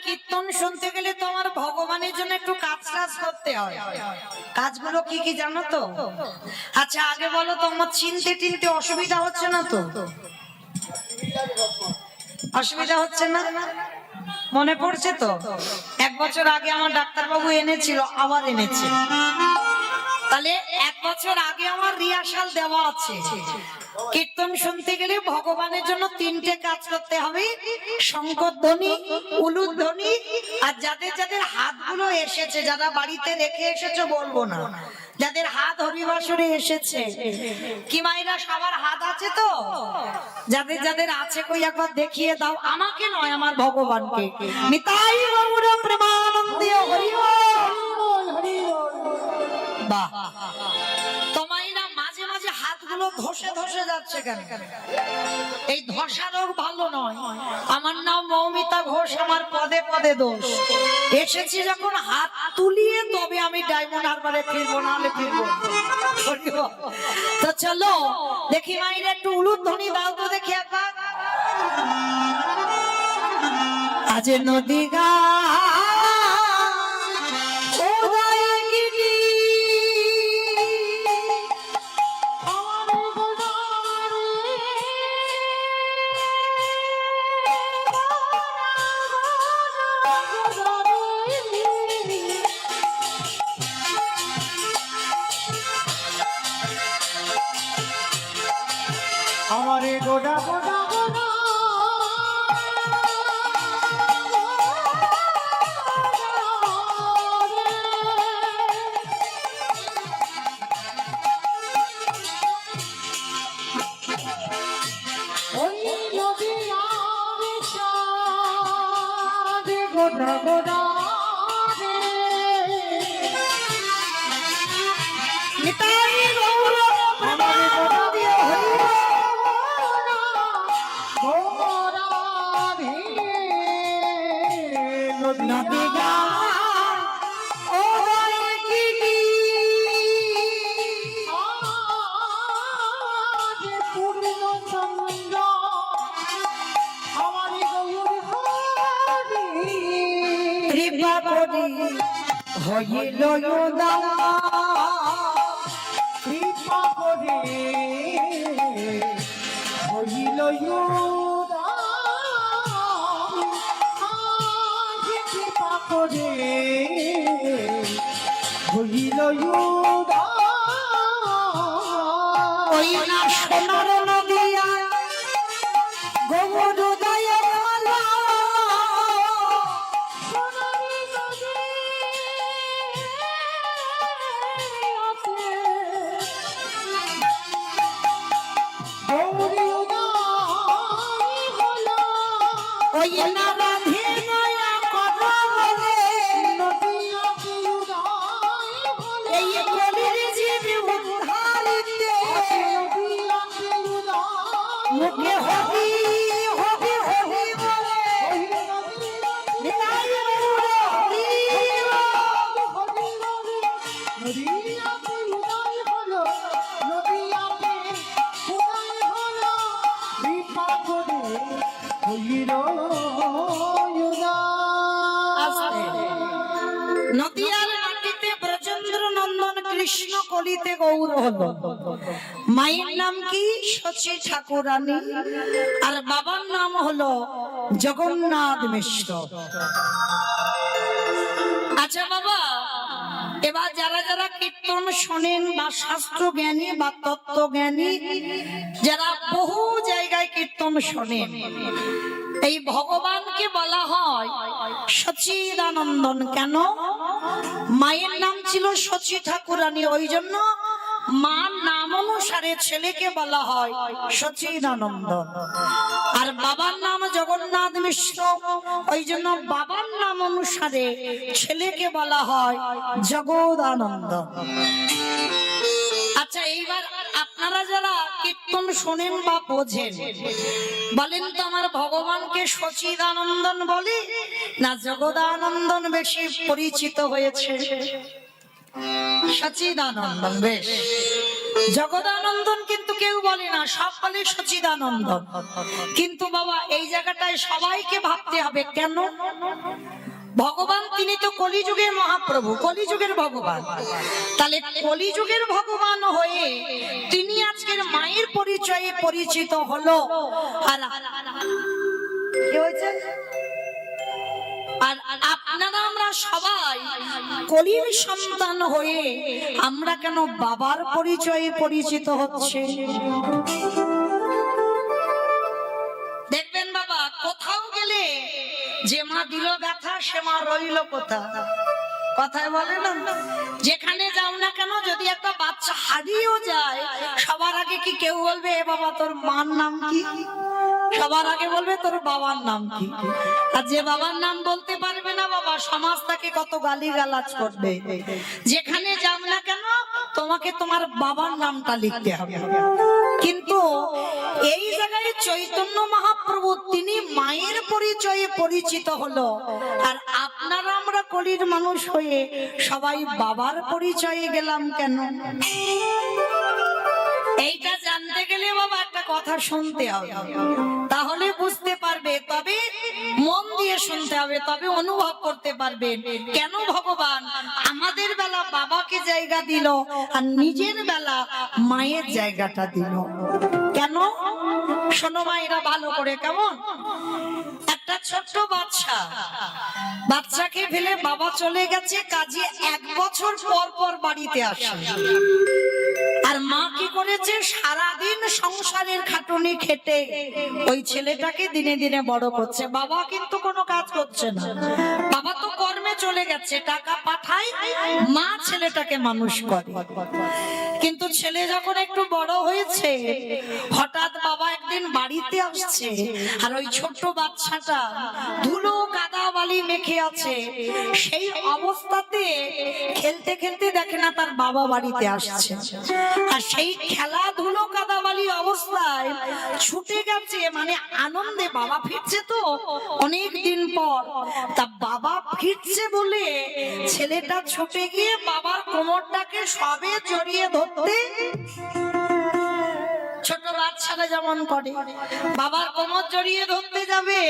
কীর্তন শুনতে গেলে তোমার ভগবানের জন্য একটু কাজ করতে হয়। কাজগুলো কি কি জানো তো? আচ্ছা আগে বলো, তোমার চিনতে টিনতে অসুবিধা হচ্ছে না তো? অসুবিধা হচ্ছে না? মনে পড়ছে তো? 1 বছর আগে আমার ডাক্তারবাবু এনেছিল, আবার এনেছে। তাহলে 1 বছর আগে আমার রিহার্সাল দেওয়া আছে। কীর্তন শুনতে গেলে ভগবানের জন্য 3টে কাজ করতে হবে: শঙ্করধ্বনি, উলুধ্বনি, আর যাদের যাদের হাতগুলো এসেছে, যারা বাড়িতে রেখে এসেছো বলবো না, যাদের হাত হরিবাসরে এসেছে, কি মাইরা সবার হাত আছে তো? যাদের যাদের আছে কই একবার দেখিয়ে দাও। আমাকে নয়, আমার ভগবানকে। নিতাই গৌর প্রেমানন্দে হরি বল, হরি বল। বাহ, তোমাইরা মাঝে মাঝে হাতগুলো ধসে ধসে যাচ্ছে কেন? এই ধসা রোগ ভালো নয়। আমার নাম মৌমিতা ঘোষ, আমার পদে পদে দোষ। এসেছি যখন হাত তুলিয়ে তবে আমি ডায়মন্ড হারবারে ফিরবো, নাহলে ফিরবো। তো চলো দেখি মাইরা একটু উলুধ্বনি দাও তো দেখি একবার। আজ নদী গা গোড়া গোড়া গোড়া ওই নদী আর চাঁদ গোড়া গোড়া নিতাই গৌর আমার গোড়া দিয়ে হইল গোড়া রে নদী নদী গায় ও গিরি আজ পূর্ণ চন্দ্র আমার গৌর হরি কৃপা করি হইল উদার কৃপা করে হইল আজ কৃপা করে হইল ওই না সোনার নদিয়া গৌর দয়া মালা ওই না রাধে দয়া করো বলে এই কলির জীবী উদ্ধারিতে মুখে হবি হবি হবি বলে নিতাই গৌর হরি নদিয়ার মাটিতে ব্রজেন্দ্র নন্দন কৃষ্ণ কলিতে গৌর হলো। মায়ের নাম কি? শচী ঠাকুরানী, আর বাবার নাম হলো জগন্নাথ মিশ্র। আচ্ছা বাবা, এবার যারা যারা কীর্তন শোনেন বা শাস্ত্র জ্ঞানী বা তত্ত্ব জ্ঞানী, যারা বহু জায়গায় কীর্তন শোনেন, এই ভগবানকে বলা হয় সচিদানন্দন। কেন? মায়ের নাম ছিল শচী ঠাকুরানী, ওই জন্য মার নাম অনুসারে ছেলেকে বলা হয় সচিদানন্দন। আর বাবার নাম জগন্নাথ মিশ্র, ওই জন্য বাবার নাম অনুসারে ছেলেকে বলা হয় জগদানন্দ। আচ্ছা, এইবার আপনারা যারা কীর্তন শোনেন বা বোঝেন, বলেন তো আমার ভগবানকে সচিদানন্দন বলি না জগদানন্দন বেশি পরিচিত হয়েছে? সচিদানন্দন। বেশ, জগদানন্দন কিন্তু কেউ বলে না, সব বলে সচিদানন্দন। কিন্তু বাবা এই জায়গাটায় সবাইকে ভাবতে হবে। কেন? ভগবান তিনি তো কলিযুগের মহাপ্রভু, কলিযুগের ভগবান। তাহলে কলিযুগের ভগবান হয়ে তিনি আজকের মায়ের পরিচয়ে পরিচিত হলো। আর কি হয়েছে? আর আপনারা আমরা সবাই কলির সন্তান হয়ে আমরা কেন বাবার পরিচয়ে পরিচিত হচ্ছে? দেখবেন বাবা, কোথাও গেলে যে মা দিল ব্যথা সে মা রইল কোথা, কথায় বলে না? যেখানে যাও না কেন, যদি একটা বাচ্চা হারিয়েও যায়, সবার আগে কি কেউ বলবে এ বাবা তোর মার নাম কি? সবার আগে বলবে তোর বাবার নাম কি? আর যে বাবার নাম বলতে পারবে না বাবা, সমাজ তাকে কত গালিগালাজ করবে। যেখানে যাও না কেন তোমাকে তোমার বাবার নামটা লিখতে হবে। কিন্তু এই জায়গায় চৈতন্য মহাপ্রভু তিনি মায়ের পরিচয়ে পরিচিত হলো, আর আপনারা আমরা কলির মানুষ হয়ে সবাই বাবার পরিচয়ে গেলাম কেন? এইটা জানতে গেলে বাবা একটা কথা শুনতে হবে, তাহলে বুঝতে পারবে। তবে মন দিয়ে শুনতে হবে, তবে অনুভব করতে পারবেন কেন ভগবান আমাদের বেলা বাবাকে জায়গা দিল আর নিজের বেলা মায়ের জায়গাটা দিল। কেন? শোনো মায়েরা ভালো করে। কেমন? একটা একটা ছোট্ট বাচ্চাকে ফেলে বাবা চলে গেছে কাজে, 1 বছর পর পর বাড়িতে আসে। আর মা কি করেছে, সারাদিন সংসারের খাটুনি খেটে ওই ছেলেটাকে দিনে দিনে বড় করছে। বাবা কিন্তু কোনো কাজ করছে না, বাবা তো কর্মে চলে গেছে, টাকা পাঠায়, মা ছেলেটাকে মানুষ করে। কিন্তু ছেলে যখন একটু বড় হয়েছে, হঠাৎ বাবা একদিন বাড়িতে আসছে, আর ওই ছোট্ট বাচ্চাটা ধুলো কাদা বালি মেখে আছে। সেই অবস্থাতে খেলতে খেলতে দেখে না তার বাবা বাড়িতে আসছে, আর সেই খেলা ধুলো কাদা বালি অবস্থায় ছুটে গেছে, মানে আনন্দে বাবা ফিরছে তো অনেক দিন পর। তা বাবা ফিরছে বলে ছেলেটা ছুটে গিয়ে বাবার কোমরটাকে সবে জড়িয়ে ধরতে, ছোট বাচ্চারা যেমন করে, বাবার কোমর জড়িয়ে ধরতে যাবে,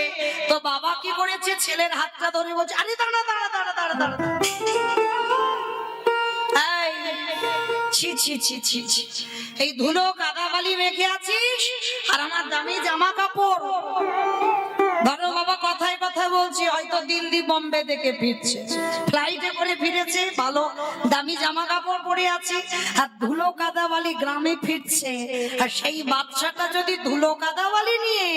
তো বাবা কি করেছে, ছেলের হাতটা ধরে বলছে, আরে দাঁড়া দাঁড়া দাঁড়া দাঁড়া দাঁড়া, ছি ছি ছি ছি ছি, এই ধুলো কাদা বালি মেখে আছিস আর আমার দামি জামা কাপড়। ধরো বাবা কথায় কথায় বলছি, হয়তো দিল্লি বোম্বে থেকে ফিরছে, ফ্লাইটে করে ফিরেছে, ভালো দামি জামা কাপড় পরে আছে, আর ধুলো কাদা বালি গ্রামে ফিরছে। আর সেই বাচ্চাটা যদি ধুলো কাদা বালি নিয়ে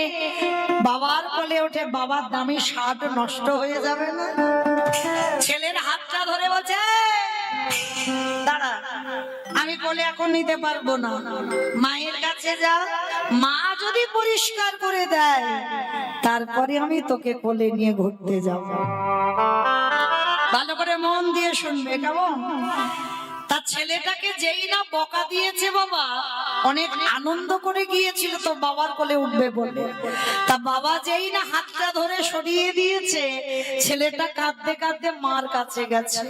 বাবার কোলে ওঠে, বাবার দামি শার্ট নষ্ট হয়ে যাবে না? ছেলের হাতটা ধরে বলছে, দাঁড়া, আমি কোলে এখন নিতে পারবো না, মায়ের কাছে যা, মা যদি পরিষ্কার করে দেয় তারপরে আমি তোকে কোলে নিয়ে ঘুরতে যাব। ভালো করে মন দিয়ে শুনবে কেমন? তার ছেলেটাকে যেই না বকা দিয়েছে বাবা, অনেক আনন্দ করে গিয়েছিল তো বাবার কোলে উঠবে বলে, তা বাবা যেই না হাতটা ধরে সরিয়ে দিয়েছে, ছেলেটা কাঁদতে কাঁদতে মার কাছে গেছে।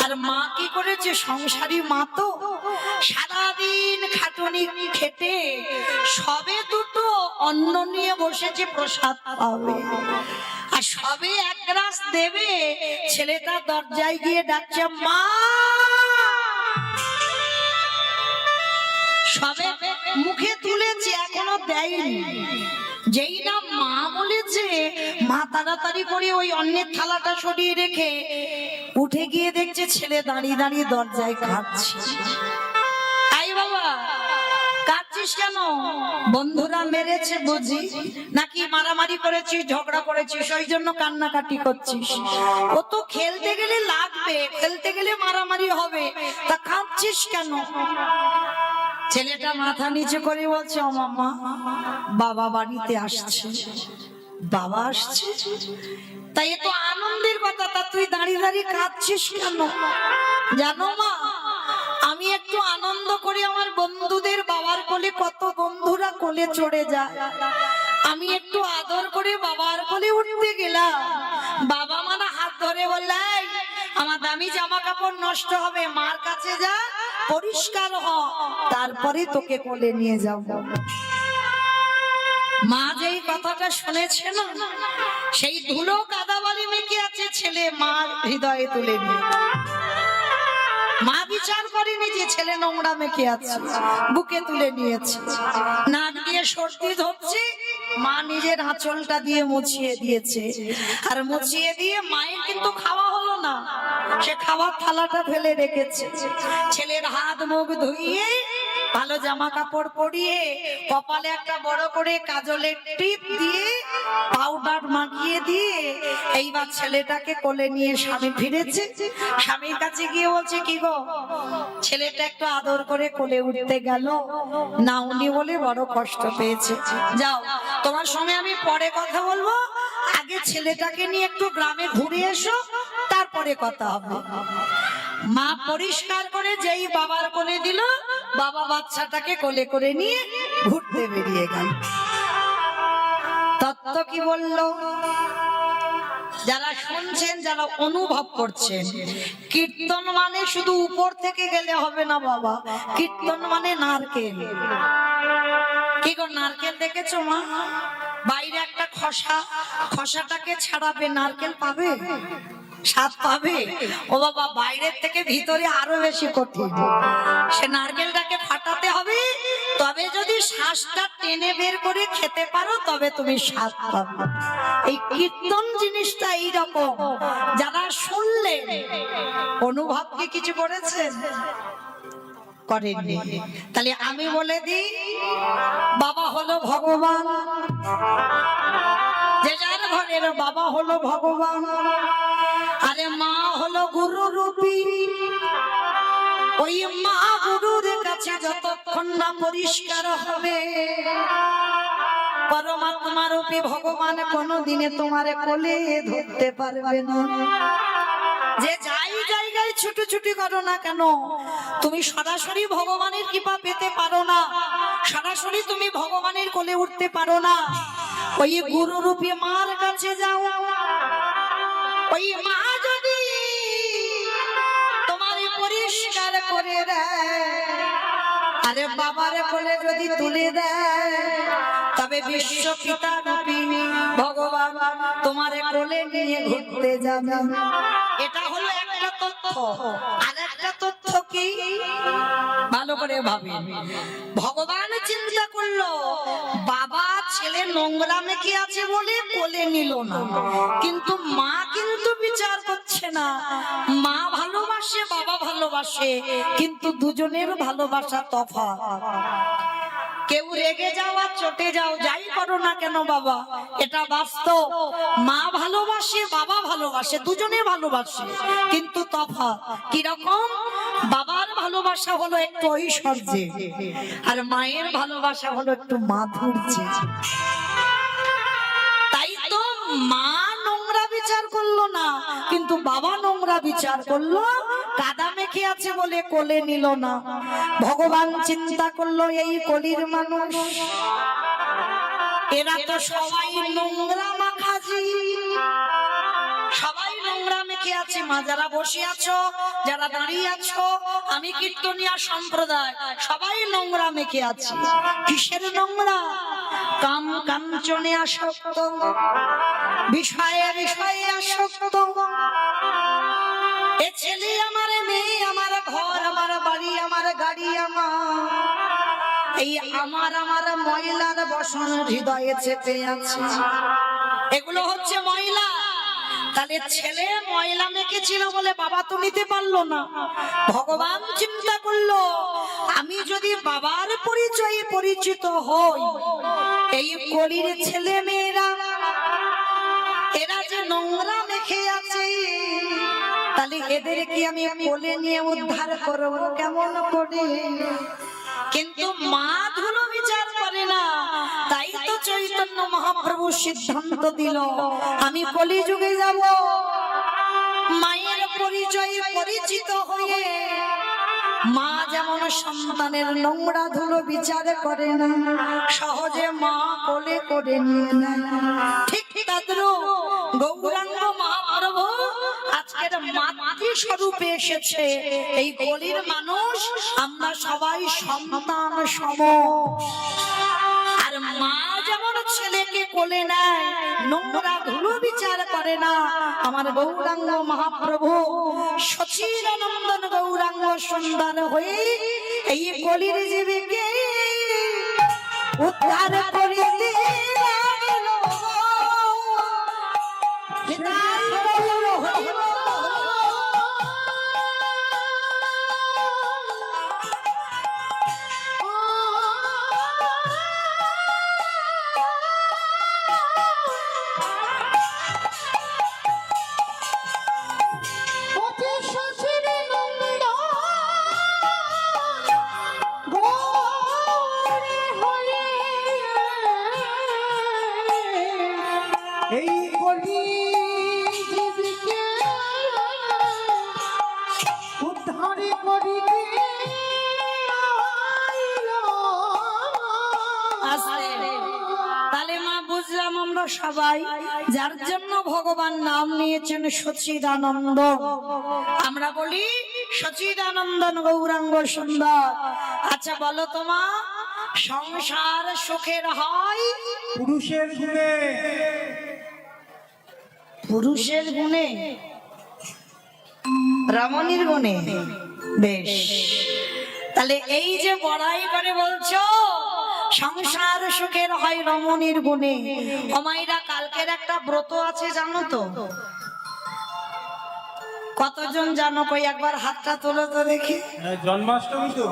আর মা কি করেছে, সংসারী মা তো সারাদিন খাটুনি খেটে সবে দুটো অন্ন নিয়ে বসেছে প্রসাদ পাবে, আর সবে এক গ্লাস দেবে, ছেলেটা দরজায় গিয়ে ডাকছে, মা। সবে মুখে তুলেছে, এখনো দেয়নি। যেই না মা বলেছে, মা তাড়াতাড়ি করে ওই অন্যের থালাটা সরিয়ে রেখে উঠে গিয়ে দেখছে ছেলে দাঁড়িয়ে দাঁড়িয়ে দরজায় কাঁদছে। আই বাবা, কাঁদছিস কেন? বন্ধুরা মেরেছে বুঝি, নাকি মারামারি করেছিস, ঝগড়া করেছিস, ওই জন্য কান্নাকাটি করছিস? ও তো খেলতে গেলে লাগবে, খেলতে গেলে মারামারি হবে, তা কাঁদছিস কেন? ছেলেটা মাথা নিচু করে বলছে, ও মামা, বাবা বাড়িতে আসছে। বাবা আসছে? তাই এ তো আনন্দের কথা, তা তুই দাঁড়িয়ে দাঁড়িয়ে কাঁদছিস কেন? জানো মা, আমি একটু আনন্দ করি, আমার বন্ধুদের বাবার কোলে, কত বন্ধুরা কোলে চড়ে যায়, আমি একটু আদর করে বাবার কোলে উঠতে গেলাম, বাবা মানা হাত ধরে বললে, আমার দামি জামা কাপড় নষ্ট হবে, মার কাছে যা, পরিষ্কার হ, তারপরে তোকে কোলে নিয়ে যাব। মা যেই কথাটা শুনেছে না, সেই ধুলো কাদাবালি মেখে আছে ছেলে মার হৃদয়ে তুলে নিয়ে। মা বিচার করেনি যে ছেলে নোংরা মেখে আছে, বুকে তুলে নিয়েছে, নাক দিয়ে সর্দি ধরছে, মা নিজের আঁচলটা দিয়ে মুছিয়ে দিয়েছে। আর মুছিয়ে দিয়ে মায়ের কিন্তু খাওয়া হলো না, সে খাওয়ার থালাটা ফেলে রেখেছে। ছেলের হাত মুখ ধুইয়ে, ভালো জামা কাপড় পরিয়ে, কপালে একটা বড় করে কাজলের টিপ দিয়ে, পাউডার মাখিয়ে দিয়ে, এইবার ছেলেটাকে কোলে নিয়ে স্বামী ফিরেছে। স্বামীর কাছে গিয়ে বলছে, কি গো, ছেলেটা একটু আদর করে কোলে উঠতে গেল না, উনি বলে বড় কষ্ট পেয়েছে। যাও, তোমার সঙ্গে আমি পরে কথা বলবো, আগে ছেলেটাকে নিয়ে একটু গ্রামে ঘুরে এসো, তারপরে কথা হবে। মা পরিষ্কার করে যেই বাবার কোলে দিল, বাবা বাচ্চাটাকে কোলে করে নিয়ে ঘুরতে বেরিয়ে গেল। তত্ত্ব কি বললো? যারা শুনছেন, যারা অনুভব করছেন, কীর্তন মানে শুধু উপর থেকে গেলে হবে না বাবা, কীর্তন মানে নারকেল। কি গো, নারকেল দেখেছো মা? বাইরে একটা খোসা, খোসাটাকে ছাড়াবে, নারকেল পাবে? স্বাদ পাবে? ও বাবা, বাইরের থেকে ভিতরে আরো বেশি কঠিন। সে নারকেলটাকে ফাটাতে হবে, তবে যদি শ্বাসটা টেনে বের করে খেতে পারো তবে তুমি স্বাদ পাবে। এই কীর্তন জিনিসটা এইরকম, যারা শুনলে অনুভব কি কিছু করেছেন? করেননি। তাহলে আমি বলে দিই, বাবা হলো ভগবান, যে যার ঘরের বাবা হলো ভগবান, আরে মা হলো গুরু রূপী। ওই মা গুরুর কাছে যতক্ষণ না পরিষ্কার হবে, পরমাত্মা রূপী ভগবান কোনোদিনে তোমার কোলে ধরতে পারবে না। যে যাই জায়গায় ছুটোছুটি করো না কেন, তুমি সরাসরি ভগবানের কৃপা পেতে পারো না, সরাসরি তুমি ভগবানের কোলে উঠতে পারো না। ওই গুরু রূপী মার কাছে যাও, ওই মা যদি তোমার পরিষ্কার করে দেয়, আরে বাবার কোলে যদি তুলে দেয়, তবে বিশ্ব পিতা রূপী ভগবান তোমার কোলে নিয়ে ঘুরতে যাবে। এটা হলো একটা তথ্য। আর একটা তথ্য কি, ভালো করে ভাবেন। ভগবান চিন্তা করলো, বাবা ছেলে নোংরা মেখে আছে বলে কোলে নিল না, কিন্তু মা কিন্তু বিচার করছে না। মা ভালোবাসে, বাবা ভালোবাসে, কিন্তু দুজনের ভালোবাসা তফাৎ। কেউ রেগে যাও আর চটে যাও, যাই করো না কেন বাবা, এটা বাস্তব। মা ভালোবাসে, বাবা ভালোবাসে, দুজনে ভালোবাসে, কিন্তু তফাৎ কিরকম? বাবার ভালোবাসা হলো একটু ঐশ্বর্যে, আর মায়ের ভালোবাসা হলো একটু মাধুর্যে। তাই তো মা নোংরা বিচার করলো না, কিন্তু বাবা নোংরা বিচার করলো, কাদা মেখে আছে বলে কোলে নিল না। ভগবান চিন্তা করলো, এই কলির মানুষ এরা তো সবাই নোংরা মাখাজি, সবাই নোংরা মেখে আছে। মা যারা বসে আছো, যারা দাঁড়িয়ে আছো, আমি কীর্তনিয়া সম্প্রদায়, সবাই নোংরা মেখে আছে। কিসের নোংরা? কাম কাঞ্চনে আসক্ত, বিষয়ে বিষয়ে আসক্ত। এ ছেলে আমার, মেয়ে আমার, ঘর আমার, বাড়ি আমার, গাড়ি আমার, এই আমার আমার ময়লার বসন হৃদয়ে চেপে আছে। এগুলো হচ্ছে ময়লা। তাহলে ছেলে ময়লা মেখেছিল বলে বাবা তো নিতে পারলো না। ভগবান চিন্তা করলো, আমি যদি বাবার পরিচয়ে পরিচিত হই, এই কলির ছেলে মেয়েরা এরা যে নোংরা মেখে আছে, তাহলে এদেরকে আমি কোলে নিয়ে উদ্ধার করবো কেমন করে? কিন্তু মা ধুলো বিচার করে না। তাই তো চৈতন্য মহাপ্রভু সিদ্ধান্ত দিল, আমি কলিযুগে যাব, মায়ের পরিচয়ে পরিচিত হয়ে। মা যেমন সন্তানের নোংরা ধুলো বিচার করে না, সহজে মা কোলে করে নিয়ে নেয়, ঠিক তদ্রূপ গৌরাঙ্গ মহাপ্রভু আজকের মাতৃ স্বরূপে এসেছে। এই কলির মানুষ আমরা সবাই সন্তান সম। আর মা যেমন ছেলেকে কোলে নেয়, নোংরা ধুলো বিচার করে না, আমার গৌরাঙ্গ মহাপ্রভু সচিদানন্দন গৌরাঙ্গ সুন্দর হয়ে এই কলির জীবকে উদ্ধার করিতে লাগিল। এই কলি জীবকে উদ্ধার করিতে আইল। তাহলে মা বুঝলাম আমরা সবাই যার জন্য ভগবান নাম নিয়েছেন সচিদানন্দ। আমরা বলি সচিদানন্দন গৌরাঙ্গ সুন্দর। আচ্ছা বলো তো মা, সংসার সুখের হয় পুরুষের গুণে, পুরুষের গুণে? রমণীর গুণে। বেশ, তাহলে এই যে বড়াই করে বলছো সংসার সুখের হয় রমণীর গুণে, অমাইরা কালকের একটা ব্রত আছে জানো তো? কতজন জানো? কই একবার হাতটা তোলো তো দেখি। জন্মাষ্টমী তো।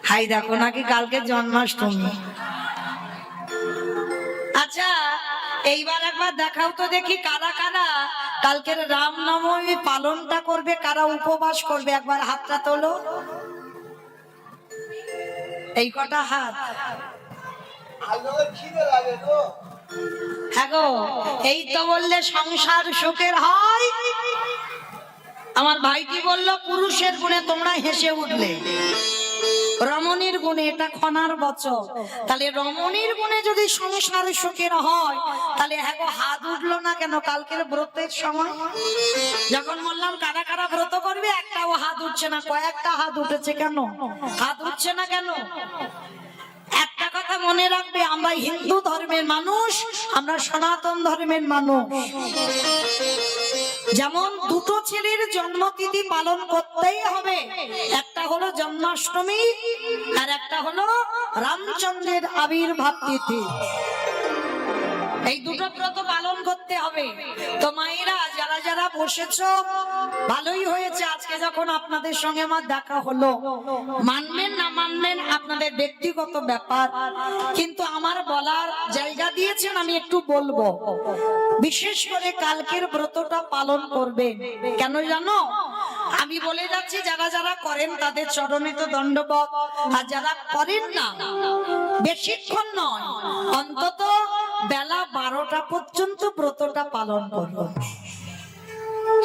হাই দেখো, নাকি কালকে জন্মাষ্টমী। আচ্ছা এইবার একবার দেখাও তো দেখি কারা কারা কালকের রামনবমী পালনটা করবে, কারা উপবাস করবে, একবার হাতটা তোলো। এই কটা হাত। হ্যাঁ গো, এই তো বললে সংসার সুখের হয়। আমার ভাইটি বলল পুরুষের গুণে, তোমরা হেসে উঠলে। রমণীর গুণে, এটা খনার বচন। তাহলে রমণীর গুণে যদি সংসার সুখের হয়, তাহলে হ্যাঁ গো, হাত উঠলো না কেন কালকের ব্রতের সময়? যখন বললাম কারা কারা ব্রত করবে, একটাও হাত উঠছে না। কয়েকটা হাত উঠেছে, কেন হাত উঠছে না কেন? একটা কথা মনে রাখবে, আমরা হিন্দু ধর্মের মানুষ, আমরা সনাতন ধর্মের মানুষ। যেমন দুটো ছেলের জন্মতিথি পালন করতেই হবে, একটা হলো জন্মাষ্টমী আর একটা হলো রামচন্দ্রের আবির্ভাব তিথি। এই দুটো ব্রত পালন করতে হবে। তো মায়েরা যারা যারা বসেছো, ভালোই হয়েছে আজকে যখন আপনাদের সঙ্গে আমার দেখা হলো। মানবেন না মানবেন আপনাদের ব্যক্তিগত ব্যাপার, কিন্তু আমার বলার জায়গা দিয়েছেন, আমি একটু বলবো। বিশেষ করে কালকের ব্রতটা পালন করবেন। কেন জানো? আমি বলে যাচ্ছি, যারা যারা করেন তাদের চরণে তো দণ্ডবত, আর যারা করেন না, বেশিক্ষণ নয়, অন্তত বেলা 12টা পর্যন্ত ব্রতটা পালন করব।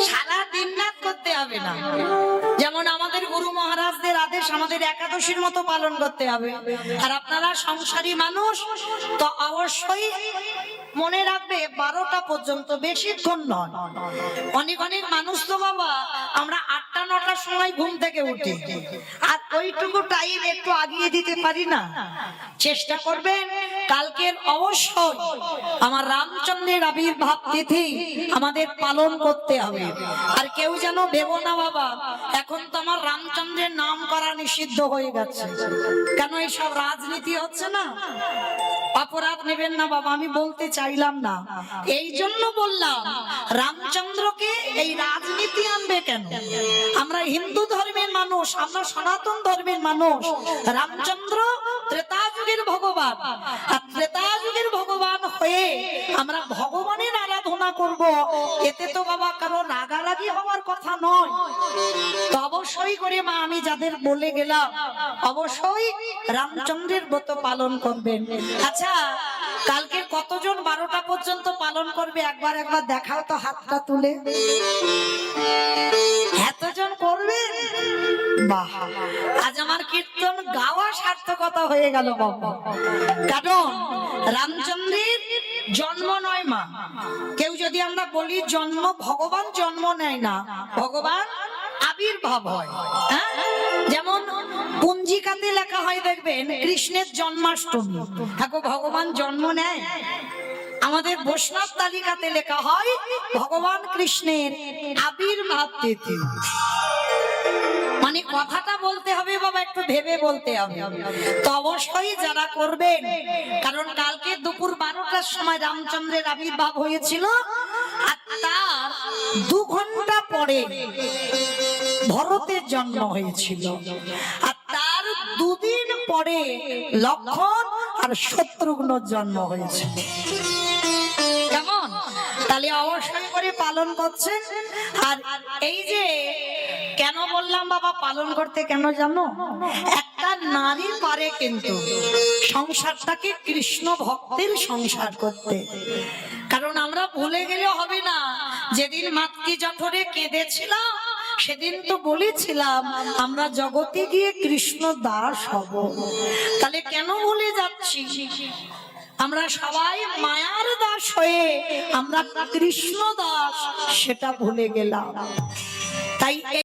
সারা দিন রাত করতে হবে না। যেমন আমাদের গুরু মহারাজদের আদেশ আমাদের একাদশীর মতো পালন করতে হবে। আর আপনারা সংসারী মানুষ, তো অবশ্যই মনে রাখবে 12টা পর্যন্ত, বেশিক্ষণ নয়। অনেক অনেক মানুষ তো বাবা আমরা 8টা 9টার সময় ঘুম থেকে উঠি, আর ওইটুকু টাইম একটু আগিয়ে দিতে পারি না। চেষ্টা করবেন কালকের অবশ্যই আমার রামচন্দ্রের আবির্ভাব তিথি আমাদের পালন করতে হবে। আর কেউ যেন ভেবো না বাবা এখন তো আমার রামচন্দ্রের নাম করা নিষিদ্ধ হয়ে গেছে, কেন এইসব রাজনীতি হচ্ছে না? অপরাধ নেবেন না বাবা, আমি বলতে চাইলাম না, এই জন্য বললাম রামচন্দ্রকে এই রাজনীতি আনবে কেন? আমরা হিন্দু ধর্মের মানুষ, আমরা সনাতন ধর্মের মানুষ। রামচন্দ্র ত্রেতা যুগের ভগবান, আর ত্রেতা যুগের ভগবান হয়ে আমরা ভগবানের আরাধনা করব, এতে তো বাবা কারো রাগারাগি হওয়ার কথা নয়। তো অবশ্যই করে মা আমি যাদের বলে গেলাম অবশ্যই রামচন্দ্রের ব্রত পালন করবেন। আচ্ছা কালকে কতজন 12টা পর্যন্ত পালন করবে একবার একবার দেখাও তো হাতটা তুলে। এতজন করবে? বাহ, আজ আমার কীর্তন গাওয়া সার্থকতা হয়ে গেল বাবা। কারণ রামচন্দ্রের জন্ম নয় মা, কেউ যদি আমরা বলি জন্ম, ভগবান জন্ম নেয় না, ভগবান আবির্ভাব হয়। হ্যাঁ, যেমন পঞ্জিকাতে লেখা হয় দেখবেন কৃষ্ণের জন্মাষ্টমী, দেখো ভগবান জন্ম নেয়। আমাদের বৈষ্ণব তালিকাতে লেখা হয় ভগবান কৃষ্ণের আবির্ভাব তিথি। মানে কথাটা বলতে হবে বাবা, একটু ভেবে বলতে হবে। তো অবশ্যই যারা করবেন, কারণ কালকে দুপুর 12টার সময় রামচন্দ্রের আবির্ভাব হয়েছিল, আর তার 2 ঘন্টা পরে ভরতের জন্ম হয়েছিল, আর তার 2 দিন পরে লক্ষ্মণ আর শত্রুঘ্নর জন্ম হয়েছিল। কেমন? তাহলে অবশ্যই করে পালন করছেন। আর এই যে কেন বললাম বাবা পালন করতে, কেন জানো? একটা নারী পারে কিন্তু সংসারটাকে কৃষ্ণ ভক্তের সংসার করতে। কারণ আমরা ভুলে গেলে হবে না, যেদিন মাতৃ জঠরে কেঁদেছিলাম সেদিন তো বলেছিলাম আমরা জগতে গিয়ে কৃষ্ণ দাস হব। তাহলে কেন ভুলে যাচ্ছি? আমরা সবাই মায়ার দাস হয়ে আমরা কৃষ্ণ দাস, সেটা ভুলে গেলাম। তাই